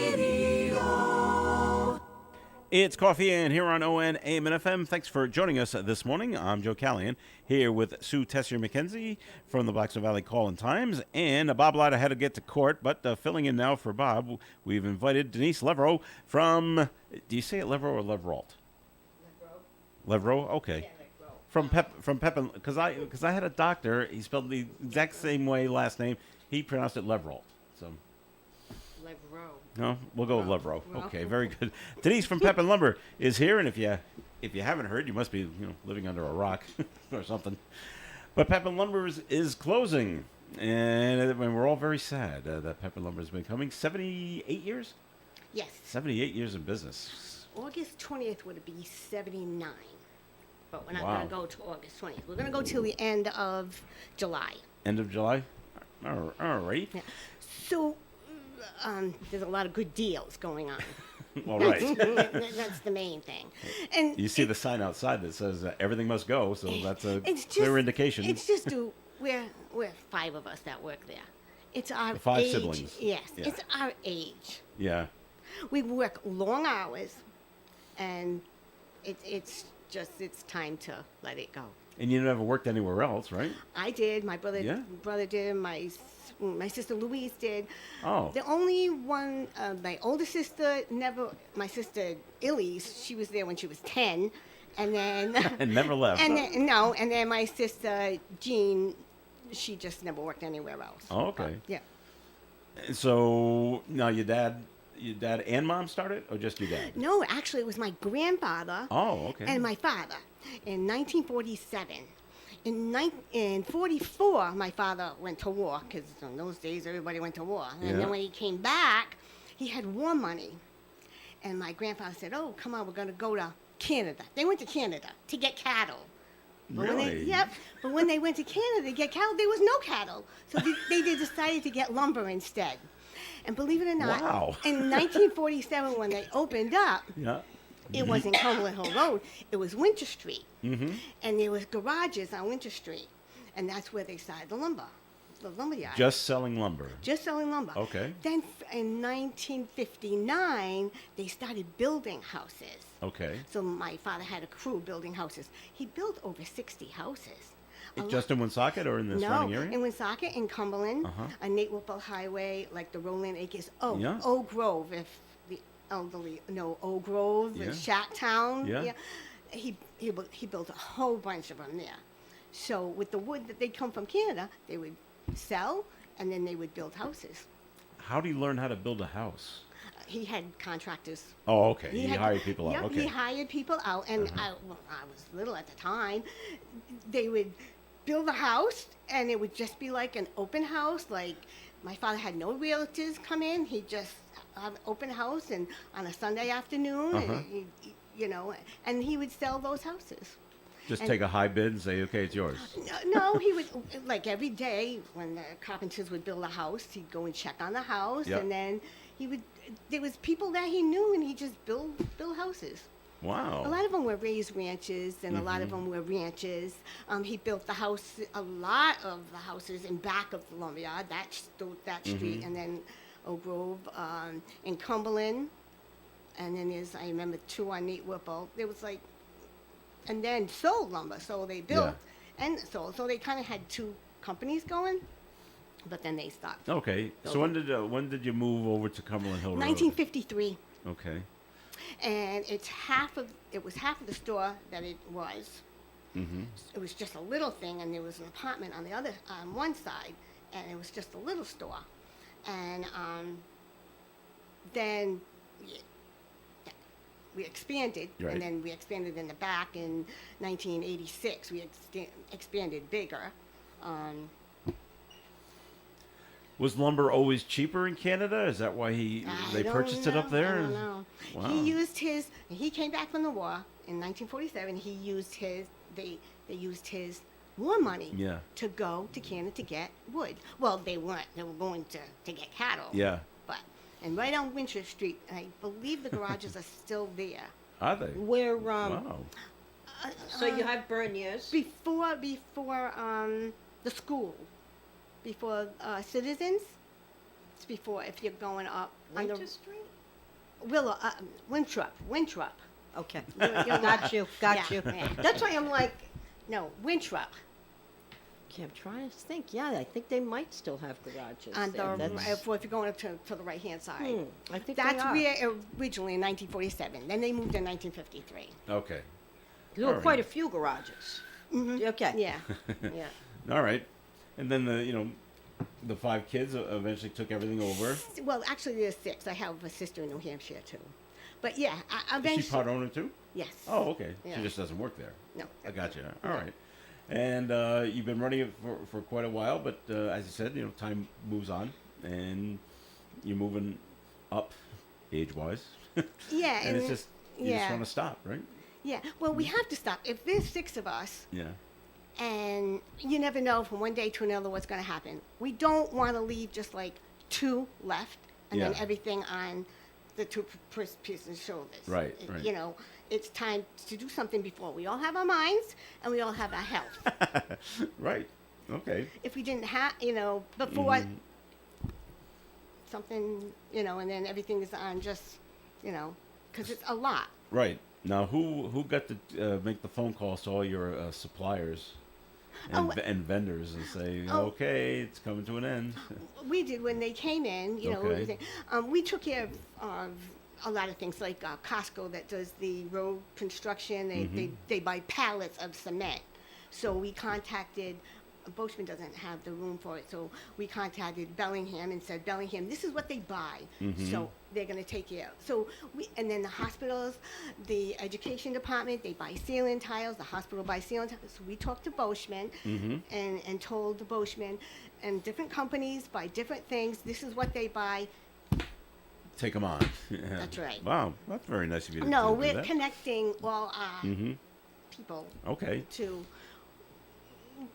It's Coffee and here on ON AM and FM. Thanks for joining us this morning. I'm Joe Callahan here with Sue Tessier-McKenzie from the Blackstone Valley Call-in-Times. And Bob Latta had to get to court, but filling in now for Bob, we've invited Denise Levereau from, do you say it Levereau or Leveralt? Levereau? Okay. Yeah, from Pep, because I had a doctor, he spelled the exact same way last name. He pronounced it Leveralt. So. No, we'll go with Levereau. Okay, very good. Denise from Pep and Lumber is here, and if you haven't heard, you must be living under a rock or something. But Pep and Lumber is closing, and we're all very sad that Pep and Lumber has been coming 78 years. Yes. 78 years in business. August 20th would be 79. But we're not Wow. going to go to August 20th. We're going to go till the end of July. End of July? All right. Yeah. So there's a lot of good deals going on. All right. That's the main thing. And You see the sign outside that says everything must go, so that's a it's clear just- indication. It's just we're 5 of us that work there. It's our The 5 age. siblings. Yes, Yeah. it's our age. Yeah. We work long hours, and it's time to let it go. And you never worked anywhere else, right? I did. My brother Yeah? did. My sister Louise did. Oh. The only one, my older sister never. My sister Elise, she was there when she was 10, and then And never left. and huh? then, no, and then my sister Jean, she just never worked anywhere else. Oh, okay. Yeah. And so now your dad and mom started, or just your dad? No, actually, it was my grandfather. Oh, okay. And my father in 1947. In 44, my father went to war, because in those days everybody went to war. And Yeah. then when he came back, he had war money. And my grandfather said, "Oh, come on, we're going to go to Canada." They went to Canada to get cattle. But when Really? yep. But when they went to Canada to get cattle, there was no cattle. So they decided to get lumber instead. And believe it or not, Wow. in 1947, when they opened up, Yeah. it wasn't Cumberland Hill Road. It was Winter Street. Mm-hmm. And there was garages on Winter Street. And that's where they started the lumber yard. Just selling lumber. Just selling lumber. Okay. Then in 1959, they started building houses. Okay. So my father had a crew building houses. He built over 60 houses. A lot- Just in Woonsocket or in the surrounding area? in Woonsocket, in Cumberland, Uh-huh. on Nate Whipple Highway, like the Roland Acres. Oh, Yeah. Oak Grove, if the elderly know Oak Grove, Yeah. Shacktown. Yeah. He built a whole bunch of them there. So with the wood that they'd come from Canada, they would sell, and then they would build houses. How do you learn how to build a house? He had contractors. Oh, okay. He had- hired people out. Yep, Okay. he hired people out, and I was little at the time. They would build a house, and it would just be like an open house. Like my father had no realtors come in; he'd just have an open house, and on a Sunday afternoon, and he would sell those houses. Just and- take a high bid and say, okay, it's yours. No, he would, like every day when the carpenters would build a house, he'd go and check on the house, Yep. and then there was people that he knew, and he just build houses. Wow. A lot of them were raised ranches, and a lot of Mm-hmm. them were ranches. He built a lot of the houses in back of the lumberyard, that Mm-hmm. street, and then Oak Grove, in Cumberland, and then I remember 2 on Nate Whipple. There was like, and then sold lumber, so they built and sold. So they kind of had 2 companies going, but then they stopped. Okay. So when did you move over to Cumberland Hill Road? 1953. Okay. And it was half of the store that it was. Mm-hmm. It was just a little thing, and there was an apartment on one side, and it was just a little store. And then we expanded, Right. and then we expanded in the back in 1986. We expanded bigger. Was lumber always cheaper in Canada? Is that why they purchased it up there? I don't know. Wow. He came back from the war in 1947. They used his war money Yeah. to go to Canada to get wood. Well, they weren't. They were going to get cattle. Yeah. And right on Winter Street, I believe the garages are still there. Are they? Where Wow. so you have Berniers. Before the school, before Citizens. It's before, if you're going up on the Winter Street? Winthrop. Okay. You're Got you. Got Yeah, you. yeah. That's why I'm like, no, Winthrop. Okay, I'm trying to think. Yeah, I think they might still have garages. On there. the, That's- if you're going up to the right hand side. I think That's they are. where originally in 1947. Then they moved in 1953. Okay. There were All quite right. a few garages. Mm-hmm. Okay. Yeah. Yeah. All right. And then the 5 kids eventually took everything over. Well, actually, there's 6. I have a sister in New Hampshire too. But yeah, I Is eventually. she part owner too? Yes. Oh, okay. Yeah. She just doesn't work there. No. I got you. All right. And you've been running it for quite a while, but as you said, time moves on, and you're moving up age-wise. Yeah, and it's just you just yeah. want to stop, right? Yeah. Well, we have to stop. If there's 6 of us, Yeah. and you never know from one day to another what's going to happen, we don't want to leave just like 2 left and then Yeah. everything on the 2 person's shoulders. Right, right. You know, it's time to do something before we all have our minds and we all have our health. Right. Okay. If we didn't have, you know, before something, you know, and then everything is on just, you know, because it's a lot. Right. Now, who got to make the phone calls to all your suppliers and, Oh, and vendors and say, oh. okay, it's coming to an end? We did when they came in, you know, Okay. we took care of a lot of things like Costco that does the road construction. They buy pallets of cement. So we contacted, Boschman doesn't have the room for it, so we contacted Bellingham and said, Bellingham, this is what they buy. So they're going to take care. So and then the hospitals, the education department, they buy ceiling tiles, the hospital buys ceiling tiles. So we talked to Boschman and told the Boschman, and different companies buy different things. This is what they buy. Take them on. Yeah. That's right. Wow, that's very nice of you to No, do we're that. connecting all our people Okay. to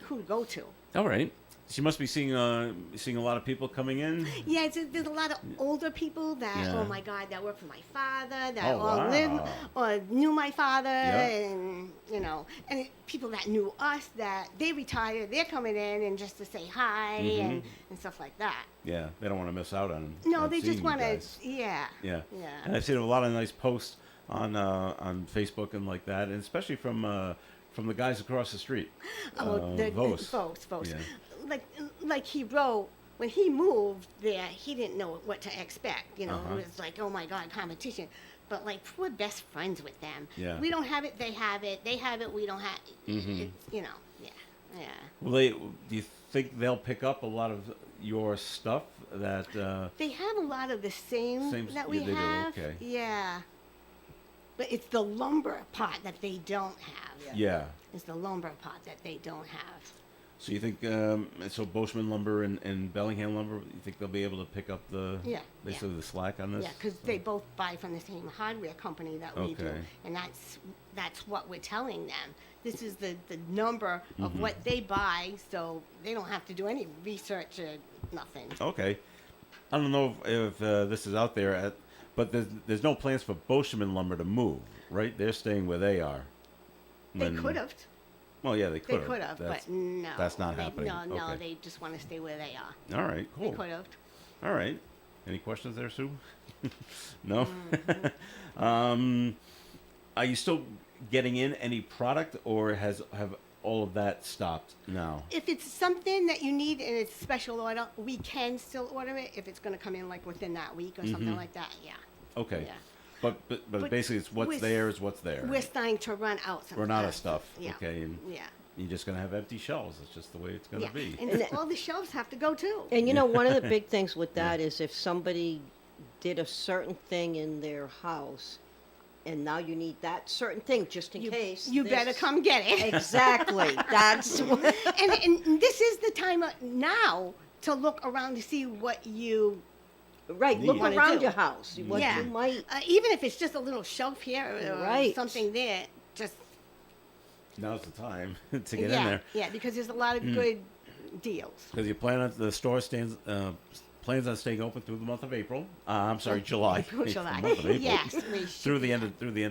who to go to. All right. She must be seeing a lot of people coming in. Yeah, there's a lot of older people that, Yeah. oh my God, that work for my father, that Oh, all wow. live or knew my father, Yeah. and you know, and people that knew us that they retired, they're coming in and just to say hi and stuff like that. Yeah, they don't want to miss out on. No, on they seeing just you want to, guys. yeah, Yeah. yeah. And I've seen a lot of nice posts on Facebook and like that, and especially from the guys across the street. Vos. Vos. Yeah. Like he wrote, when he moved there, he didn't know what to expect. You know, Uh-huh. it was like, oh my God, competition. But like, we're best friends with them. Yeah. We don't have it, they have it. They have it, we don't have it. It's, you know, yeah, yeah. Well, do you think they'll pick up a lot of your stuff that? They have a lot of the same Same- that we yeah, they do, have. okay. Yeah. But it's the lumber part that they don't have. Yeah. It's the lumber part that they don't have. So you think so? Boschman Lumber and Bellingham Lumber. You think they'll be able to pick up the Yeah, basically the slack on this? Yeah, because they both buy from the same hardware company that we do, Okay. and that's what we're telling them. This is the number of what they buy, so they don't have to do any research or nothing. Okay. I don't know if this is out there, but there's no plans for Boschman Lumber to move, right? They're staying where they are. They When- could have. Well, yeah, they They could could have, That's- but no. That's not they, happening. No, Okay. they just want to stay where they are. All right, cool. They could have. All right. Any questions there, Sue? No? Are you still getting in any product, or have all of that stopped now? If it's something that you need and it's special order, we can still order it if it's going to come in like within that week or something like that. Yeah. Okay. Yeah. But basically, it's what's we're- there is what's there. We're starting to run out. Run out of sometimes. stuff. Yeah. Okay. And Yeah. you're just gonna have empty shelves. It's just the way it's gonna Yeah. be. And all the shelves have to go too. And you know, one of the big things with that is if somebody did a certain thing in their house, and now you need that certain thing just in case. You better come get it. Exactly. That's what, and this is the time now to look around to see what you right. Look wanna around do. your house. What Yeah. you might. even if it's just a little shelf here or Right. something there, just Now's the time to get yeah, in there. yeah, because there's a lot of good deals. Because you plan on the store plans on staying open through the month of April. I'm sorry, July. July. The month of April. Yes, we through the end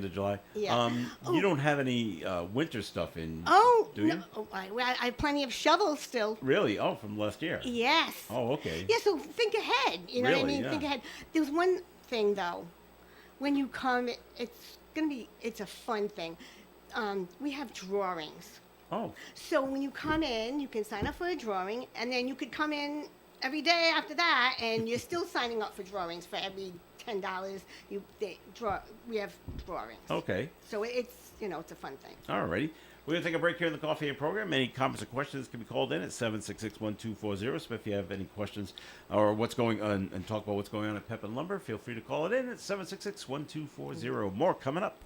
of July. Yeah. You don't have any winter stuff in. Oh, do you? no, I have plenty of shovels still. Really? Oh, from last year. Yes. Oh, okay. Yeah, so think ahead. You know what I Really? mean? Yeah. Think ahead. There's one thing though. When you come, it's a fun thing. We have drawings. Oh. So when you come in, you can sign up for a drawing, and then you could come in every day after that, and you're still signing up for drawings for every $10. We have drawings. Okay. So it's it's a fun thing. All righty. We're going to take a break here in the Coffee Aid program. Any comments or questions can be called in at 766-1240. So if you have any questions or what's going on and talk about what's going on at Pep and Lumber, feel free to call it in at 766-1240. More coming up.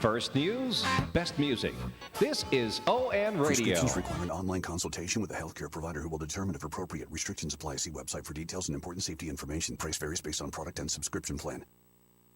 First news, best music. This is ON Radio. Prescriptions require an online consultation with a healthcare provider who will determine if appropriate. Restrictions apply. See website for details and important safety information. Price varies based on product and subscription plan.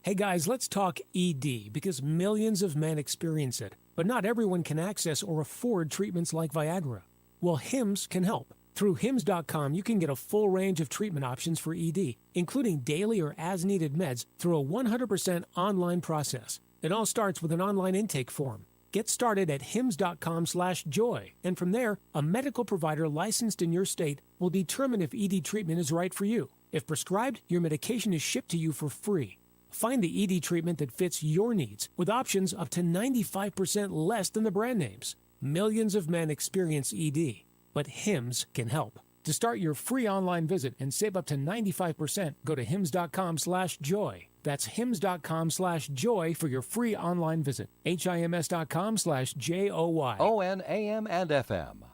Hey guys, let's talk ED because millions of men experience it, but not everyone can access or afford treatments like Viagra. Well, HIMS can help. Through HIMS.com, you can get a full range of treatment options for ED, including daily or as-needed meds through a 100% online process. It all starts with an online intake form. Get started at hims.com/joy, and from there, a medical provider licensed in your state will determine if ED treatment is right for you. If prescribed, your medication is shipped to you for free. Find the ED treatment that fits your needs with options up to 95% less than the brand names. Millions of men experience ED, but HIMS can help. To start your free online visit and save up to 95%, go to hims.com/joy. That's hims.com/joy for your free online visit. HIMS.com/JOY. ON, AM, and FM.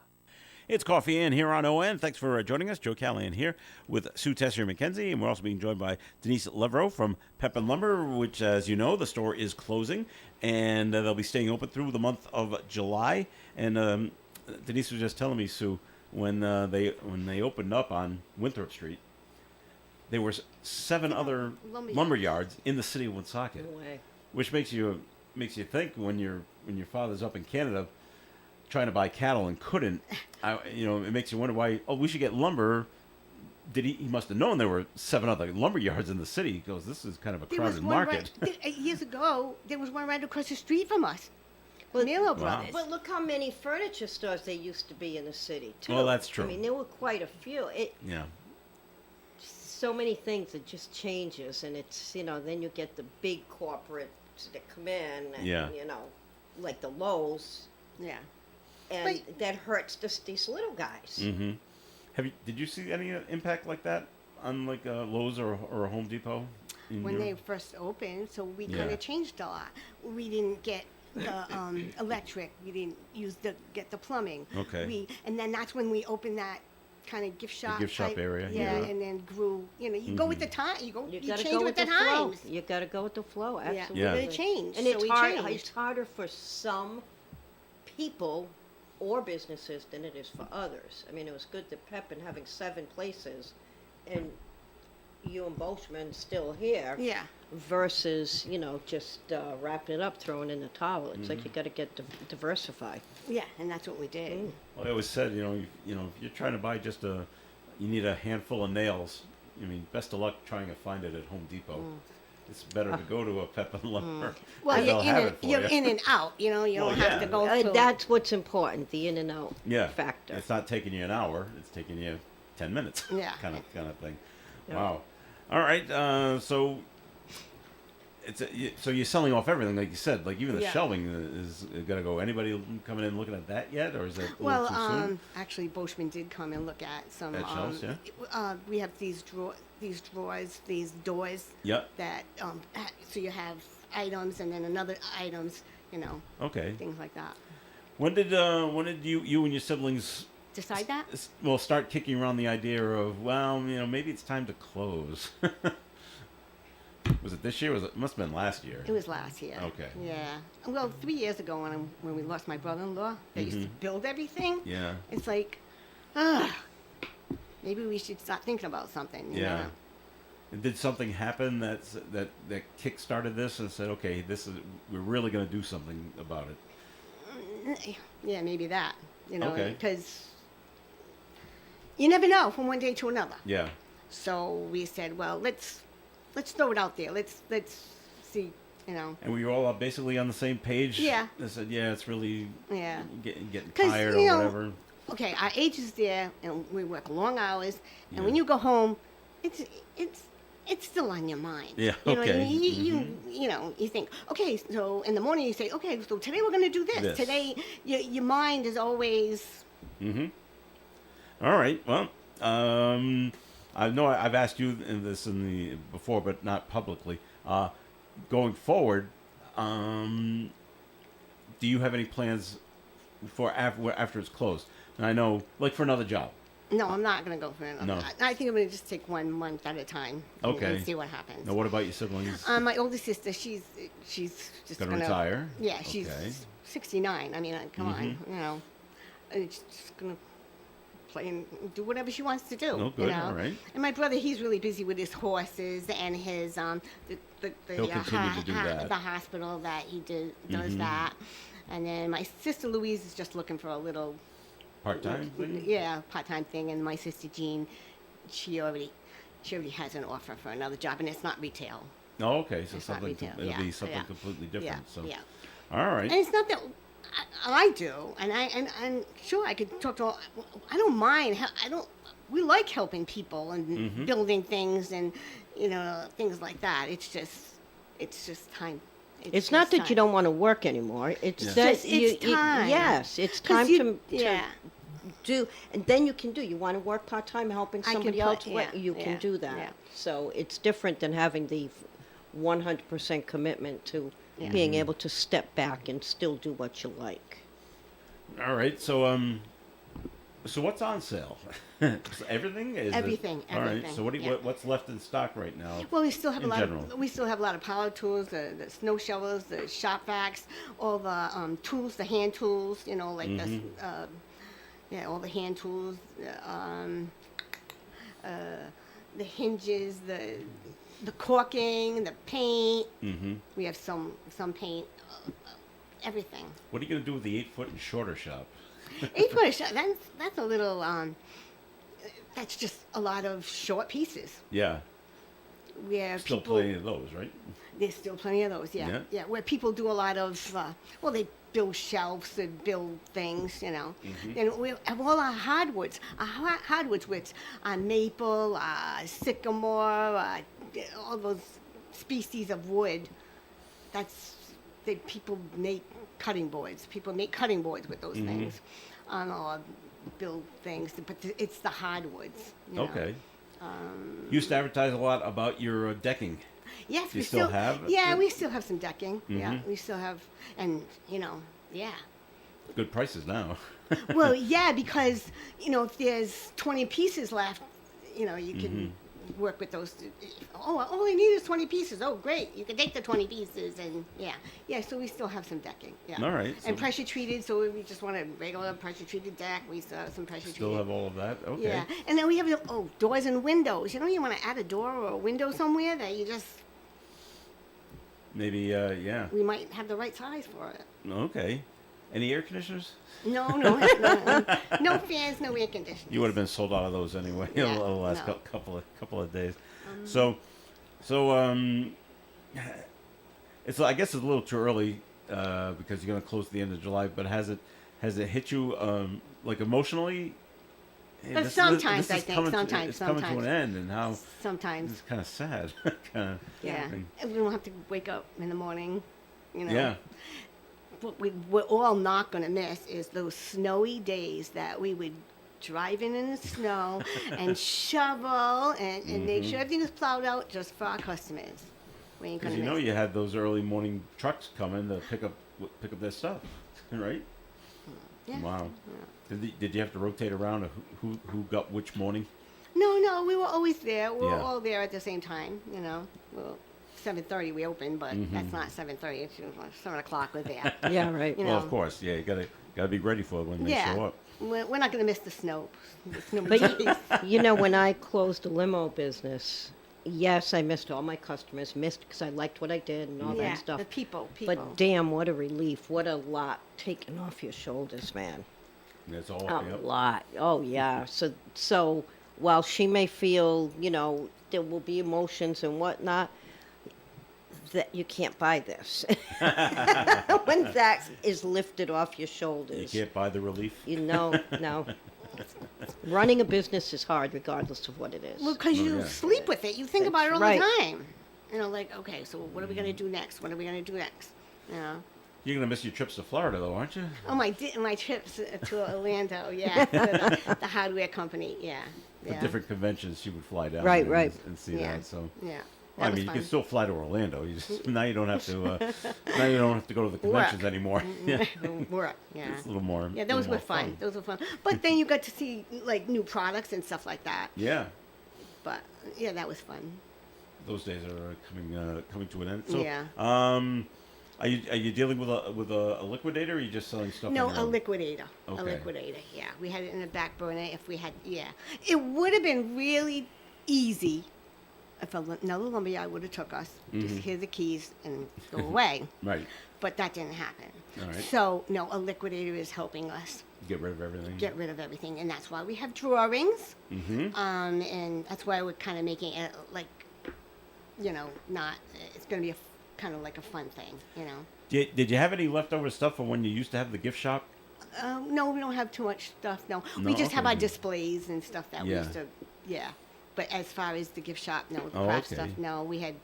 It's Coffee In here on ON. Thanks for joining us. Joe Callahan here with Sue Tessier-McKenzie, and we're also being joined by Denise Levereau from Pep and Lumber, which, as you know, the store is closing, and they'll be staying open through the month of July. And Denise was just telling me, Sue, when they opened up on Winthrop Street, there were 7 other lumber yards in the city of Woonsocket, which makes you think when your father's up in Canada trying to buy cattle and couldn't, it makes you wonder why. Oh, we should get lumber. He must have known there were 7 other lumber yards in the city. He goes, this is kind of a crowded market. Years ago, there was one right across the street from us. Milo Brothers. But look how many furniture stores there used to be in the city, too. Well, that's true. I mean, there were quite a few. Yeah. So many things, it just changes, and it's, then you get the big corporates that come in, and, like the Lowe's. Yeah. And that hurts just these little guys. Mm-hmm. Did you see any impact like that on like Lowe's or a Home Depot? When they first opened, so we kind of changed a lot. We didn't get the electric. We didn't get the plumbing. Okay. And then that's when we opened that kind of gift shop. The gift shop area. Yeah, and then grew. You go with the time. You gotta change go with the flow. times. You got to go with the flow. Absolutely. Yeah. It changed. And so it's we hard. changed. It's harder for some people or businesses than it is for others. I mean, it was good that Pep and having 7 places, and you and Boschman still here. Yeah. Versus, just wrapping it up, throwing in the towel. It's like you got to get diversify. Yeah, and that's what we did. Well, I always said, if you're trying to buy you need a handful of nails. I mean, best of luck trying to find it at Home Depot. It's better to go to a Pep and Lumber. Well, you're you. in and out. You don't have to go through. That's what's important, the in and out factor. It's not taking you an hour. It's taking you 10 minutes. Yeah. kind of thing. Yeah. Wow. All right. So so you're selling off everything, like you said. Like even the shelving is got to go. Anybody coming in looking at that yet, or is that a little too soon? Actually, Boschman did come and look at some. Shelves, we have these drawers, these doors. Yeah. That so you have items and then another items, Okay. things like that. When did you and your siblings decide that? Well, start kicking around the idea of maybe it's time to close. Was it this year? It must have been last year. It was last year. Okay. Yeah. Well, 3 years ago when we lost my brother-in-law, they used to build everything. Yeah. It's like, maybe we should start thinking about something. You know? Did something happen that kick-started this and said, okay, we're really going to do something about it? Yeah, maybe that. Okay. Because you never know from one day to another. Yeah. So we said, well, let's throw it out there. Let's see, And we were all basically on the same page. Yeah. They said, it's really getting 'Cause, tired or whatever. Okay, our age is there, and we work long hours, and Yeah. when you go home, it's still on your mind. Yeah, You know, okay. you think, okay, so in the morning you say, okay, so today we're going to do this. Today, your mind is always... Mm-hmm. All right. Well, I know I've asked you this before, but not publicly. Going forward, do you have any plans for after it's closed? And I know, like for another job, No, I'm not going to go for another. No. I think I'm going to just take 1 month at a time. Okay. And see what happens. Now, what about your siblings? My older sister, she's just Gonna going to retire? Yeah, she's Okay. 69. I mean, come on, you know, and she's just going to play and do whatever she wants to do. Oh, good, You know? all right. And my brother, he's really busy with his horses and his He'll continue to do that. the hospital that he does that. And then my sister Louise is just looking for a little Part-time thing? yeah, part-time thing. And my sister Jean, she already has an offer for another job, and it's not retail. Oh, okay. So It's not something, retail, it'll yeah, be something yeah. completely different. Yeah, So, yeah. all right. And it's not that I do, and sure I could talk to. I don't mind. We like helping people and building things and things like that. It's just time. It's not that you don't want to work anymore. It's It's that just- it's time. yes, it's 'Cause time you- to yeah. do, and then you can do. You want to work part time helping I can somebody put- else. yeah, You can yeah, do that. yeah. So it's different than having the 100% commitment to Yeah. being able to step back and still do what you like. All right. So what's on sale? So everything is Everything, All right. everything, So yeah. what's left in stock right now? Well, we still have in a lot. general? We still have a lot of power tools, the snow shovels, the shop vacs, all the tools, the hand tools. Like all the hand tools, the hinges, the caulking, the paint. Mm-hmm. We have some paint, everything. What are you going to do with the 8-foot and shorter shop? 8-foot shop. That's a little. That's just a lot of short pieces. Yeah. Where Still people, plenty of those, right? There's still plenty of those, yeah. Yeah. Yeah, where people do a lot of, they build shelves and build things, And we have all our hardwoods. Our hardwoods, which are maple, sycamore, all those species of wood. People make cutting boards. People make cutting boards with those things. Or build things, but it's the hardwoods. Okay. You used to advertise a lot about your decking. Yes, Do you we still have? Yeah, we still have some decking. Yeah, Mhm. we still have, and yeah. Good prices now. Well, yeah, because if there's 20 pieces left, you can work with those. Oh, all I need is 20 pieces. Oh, great! You can take the 20 pieces, and yeah. So we still have some decking. Yeah. All right. And pressure treated. So if we just want a regular pressure treated deck, we still have some pressure treated. Still have all of that? Okay. Yeah, and then we have doors and windows. You want to add a door or a window somewhere that you just. Maybe, yeah. We might have the right size for it. Okay. Any air conditioners? No fans, no air conditioning. You would have been sold out of those anyway the last no. couple of days. So it's I guess it's a little too early because you're going to close at the end of July. But has it hit you like emotionally? Hey, But sometimes I think it's coming to an end, and how sometimes it's kind of sad. kind of yeah. thing. And we don't have to wake up in the morning, Yeah. What we're all not going to miss is those snowy days that we would drive in the snow and shovel and make sure everything was plowed out just for our customers. We ain't Because going to miss. you had those early morning trucks coming to pick up their stuff, right? Yeah. Wow. Did you have to rotate around who got which morning? No, we were always there. We were Yeah. all there at the same time, Well, 7:30 we opened, but that's not 7:30. It's 7 o'clock we're there. Yeah, right. Well, of course, yeah. You gotta be ready for it when they Yeah. show up. We're not going to miss the snow. But when I closed the limo business, yes, I missed all my customers. Missed because I liked what I did and all Yeah, that stuff. the people. But damn, what a relief! What a lot taken off your shoulders, man. That's all. A yep. lot. Oh yeah. So while she may feel, there will be emotions and whatnot, that you can't buy this. When that is lifted off your You shoulders. can't buy the relief. No. Running a business is hard regardless of what it is. Well, because you yeah. sleep with it. You think about it all right. the time. Like, okay, so what are we going to do next? What are we going to do next? You're gonna miss your trips to Florida, though, aren't you? Oh, my trips to Orlando, yeah. the hardware company, yeah. For different conventions, she would fly down Right, there right. and see Yeah. that. So, Yeah. Well, I was mean, you fun. can still fly to Orlando. You just, now you don't have to. Now you don't have to go to the conventions Work. anymore. Yeah. Work, yeah. It's a little more. Yeah, little those more were fun. Those were fun. But then you got to see like new products and stuff like that. Yeah. But yeah, that was fun. Those days are coming to an end. So, Yeah. Are you dealing with a liquidator, or are you just selling stuff? No, on your a own? liquidator. Okay. A liquidator. Yeah, we had it in the back burner. If we had, yeah, it would have been really easy if another lumberyard would have took us. Just Mhm. here's the keys and go away. Right. But that didn't happen. All right. So no, a liquidator is helping us Get rid of everything. get rid of everything, and that's why we have drawings. Mm-hmm. And that's why we're kind of making it like, not. It's going to be kind of like a fun thing, Did you have any leftover stuff from when you used to have the gift shop? No, we don't have too much stuff. No, No? we just have Okay. our displays and stuff that we Yeah. used to. Yeah, but as far as the gift shop, no, the Oh, craft okay. stuff, no. We had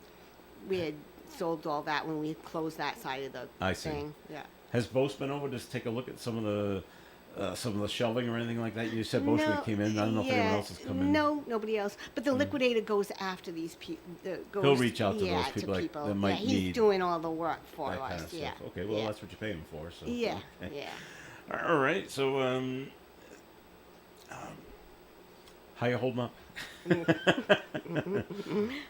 sold all that when we closed that side of the I see. thing. Yeah. Has Bose been over to take a look at some of the shelving or anything like that? You said Boschman came in. I don't know if anyone else has come in. No, nobody else. But the liquidator goes after these people. He'll reach out to those people like, that might he's need doing all the work for that us. kind of Yeah. stuff. Okay, well yeah. that's what you pay him for. So Yeah. okay. Yeah. All right. So how you holding up?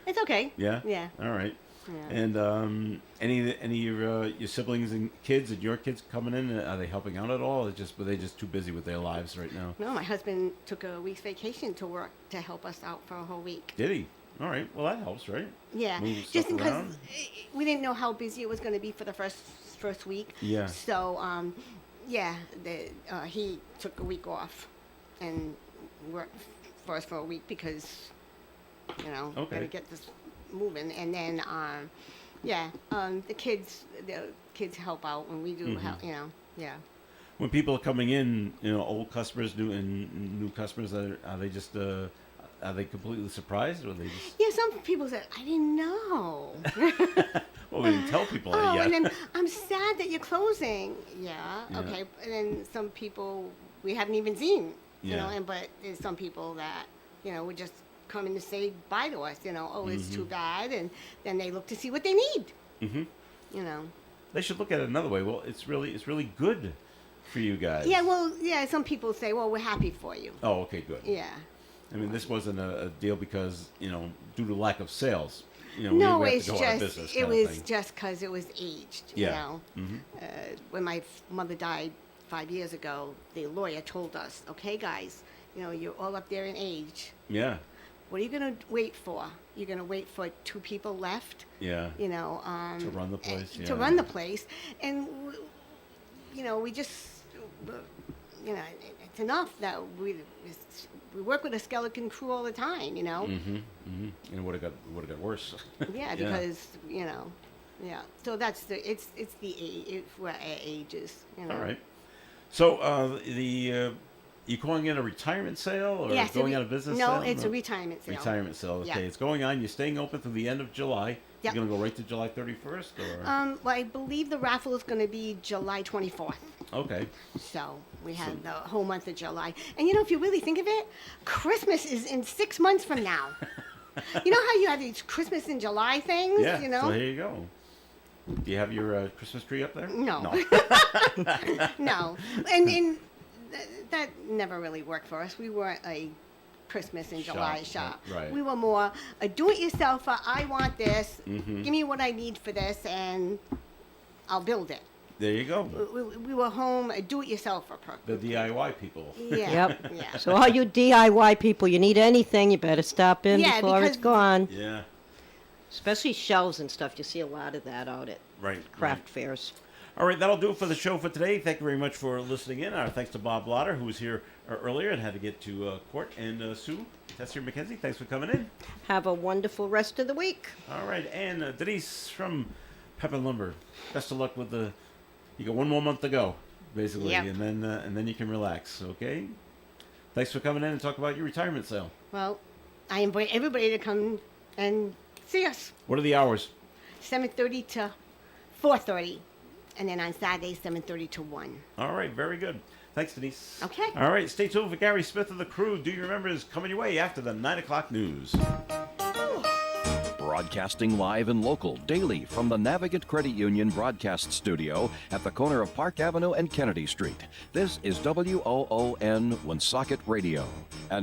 It's okay. Yeah. Yeah. All right. Yeah. And any of your siblings and kids and your kids coming in? Are they helping out at all? Or were they just too busy with their lives right now? No, my husband took a week's vacation to work to help us out for a whole week. Did he? All right. Well, that helps, right? Yeah, Move stuff just because around? we didn't know how busy it was going to be for the first week. Yeah. So, he took a week off and worked for us for a week because, Okay. got to get this moving. And then, the kids help out when we do help. Yeah. When people are coming in, old customers, new customers, are they just are they completely surprised, or are they just? Yeah, some people said, I didn't know. Well, we didn't tell people that yet. And then I'm sad that you're closing. Yeah, Yeah. okay. And then some people we haven't even seen, Yeah. but there's some people that, would just come in to say bye to us, it's too bad. And then they look to see what they need, Mm-hmm. They should look at it another way. Well, it's really good for you guys. Yeah, well, yeah, some people say, well, we're happy for you. Oh, okay, good. Yeah. I mean, this wasn't a deal because, due to lack of sales. No, we have it's to go out of just business it kind of was thing. just because it was aged. Yeah. When my mother died 5 years ago, the lawyer told us, "Okay, guys, you're all up there in age. Yeah. What are you gonna wait for? You're gonna wait for two people left. Yeah. To run the place. To run the place, and we just, it's enough that we work with a skeleton crew all the time. Mm-hmm. And it would have got worse. Yeah, because yeah. So it's we're at ages. All right. So you calling it a retirement sale or Yes, going out of business? No, sale? it's a retirement sale. Retirement sale. Okay, Yeah. it's going on. You're staying open through the end of July. Yep. You're gonna go right to July 31st, or Well, I believe the raffle is going to be July 24th. okay. So we have the whole month of July. And if you really think of it, Christmas is in 6 months from now. You know how you have these Christmas in July things? Yeah. So here you go. Do you have your Christmas tree up there? No. No. And that never really worked for us. We weren't a Christmas in July shop. right. We were more a do-it-yourselfer. I want this. Mhm. Give me what I need for this, and I'll build it. There you go. We were home a do-it-yourselfer. The DIY people. Yeah. Yep. Yeah. So all you DIY people, you need anything, you better stop in Yeah, before it's because- gone. Yeah. Especially shelves and stuff. You see a lot of that out at Right. craft fairs. All right, that'll do it for the show for today. Thank you very much for listening in. Our thanks to Bob Blotter, who was here earlier and had to get to court. And Sue Tessier McKenzie, thanks for coming in. Have a wonderful rest of the week. All right, and Denise from Pep and Lumber. Best of luck with the. You got one more month to go, basically, Yep. and then you can relax. Okay. Thanks for coming in and talk about your retirement sale. Well, I invite everybody to come and see us. What are the hours? 7:30 to 4:30. And then on Saturday, 7:30 to 1. All right, very good. Thanks, Denise. Okay. All right, stay tuned for Gary Smith of the crew. Do you remember is coming your way after the 9 o'clock news. Broadcasting live and local daily from the Navigant Credit Union broadcast studio at the corner of Park Avenue and Kennedy Street. This is WOON Woonsocket Radio. And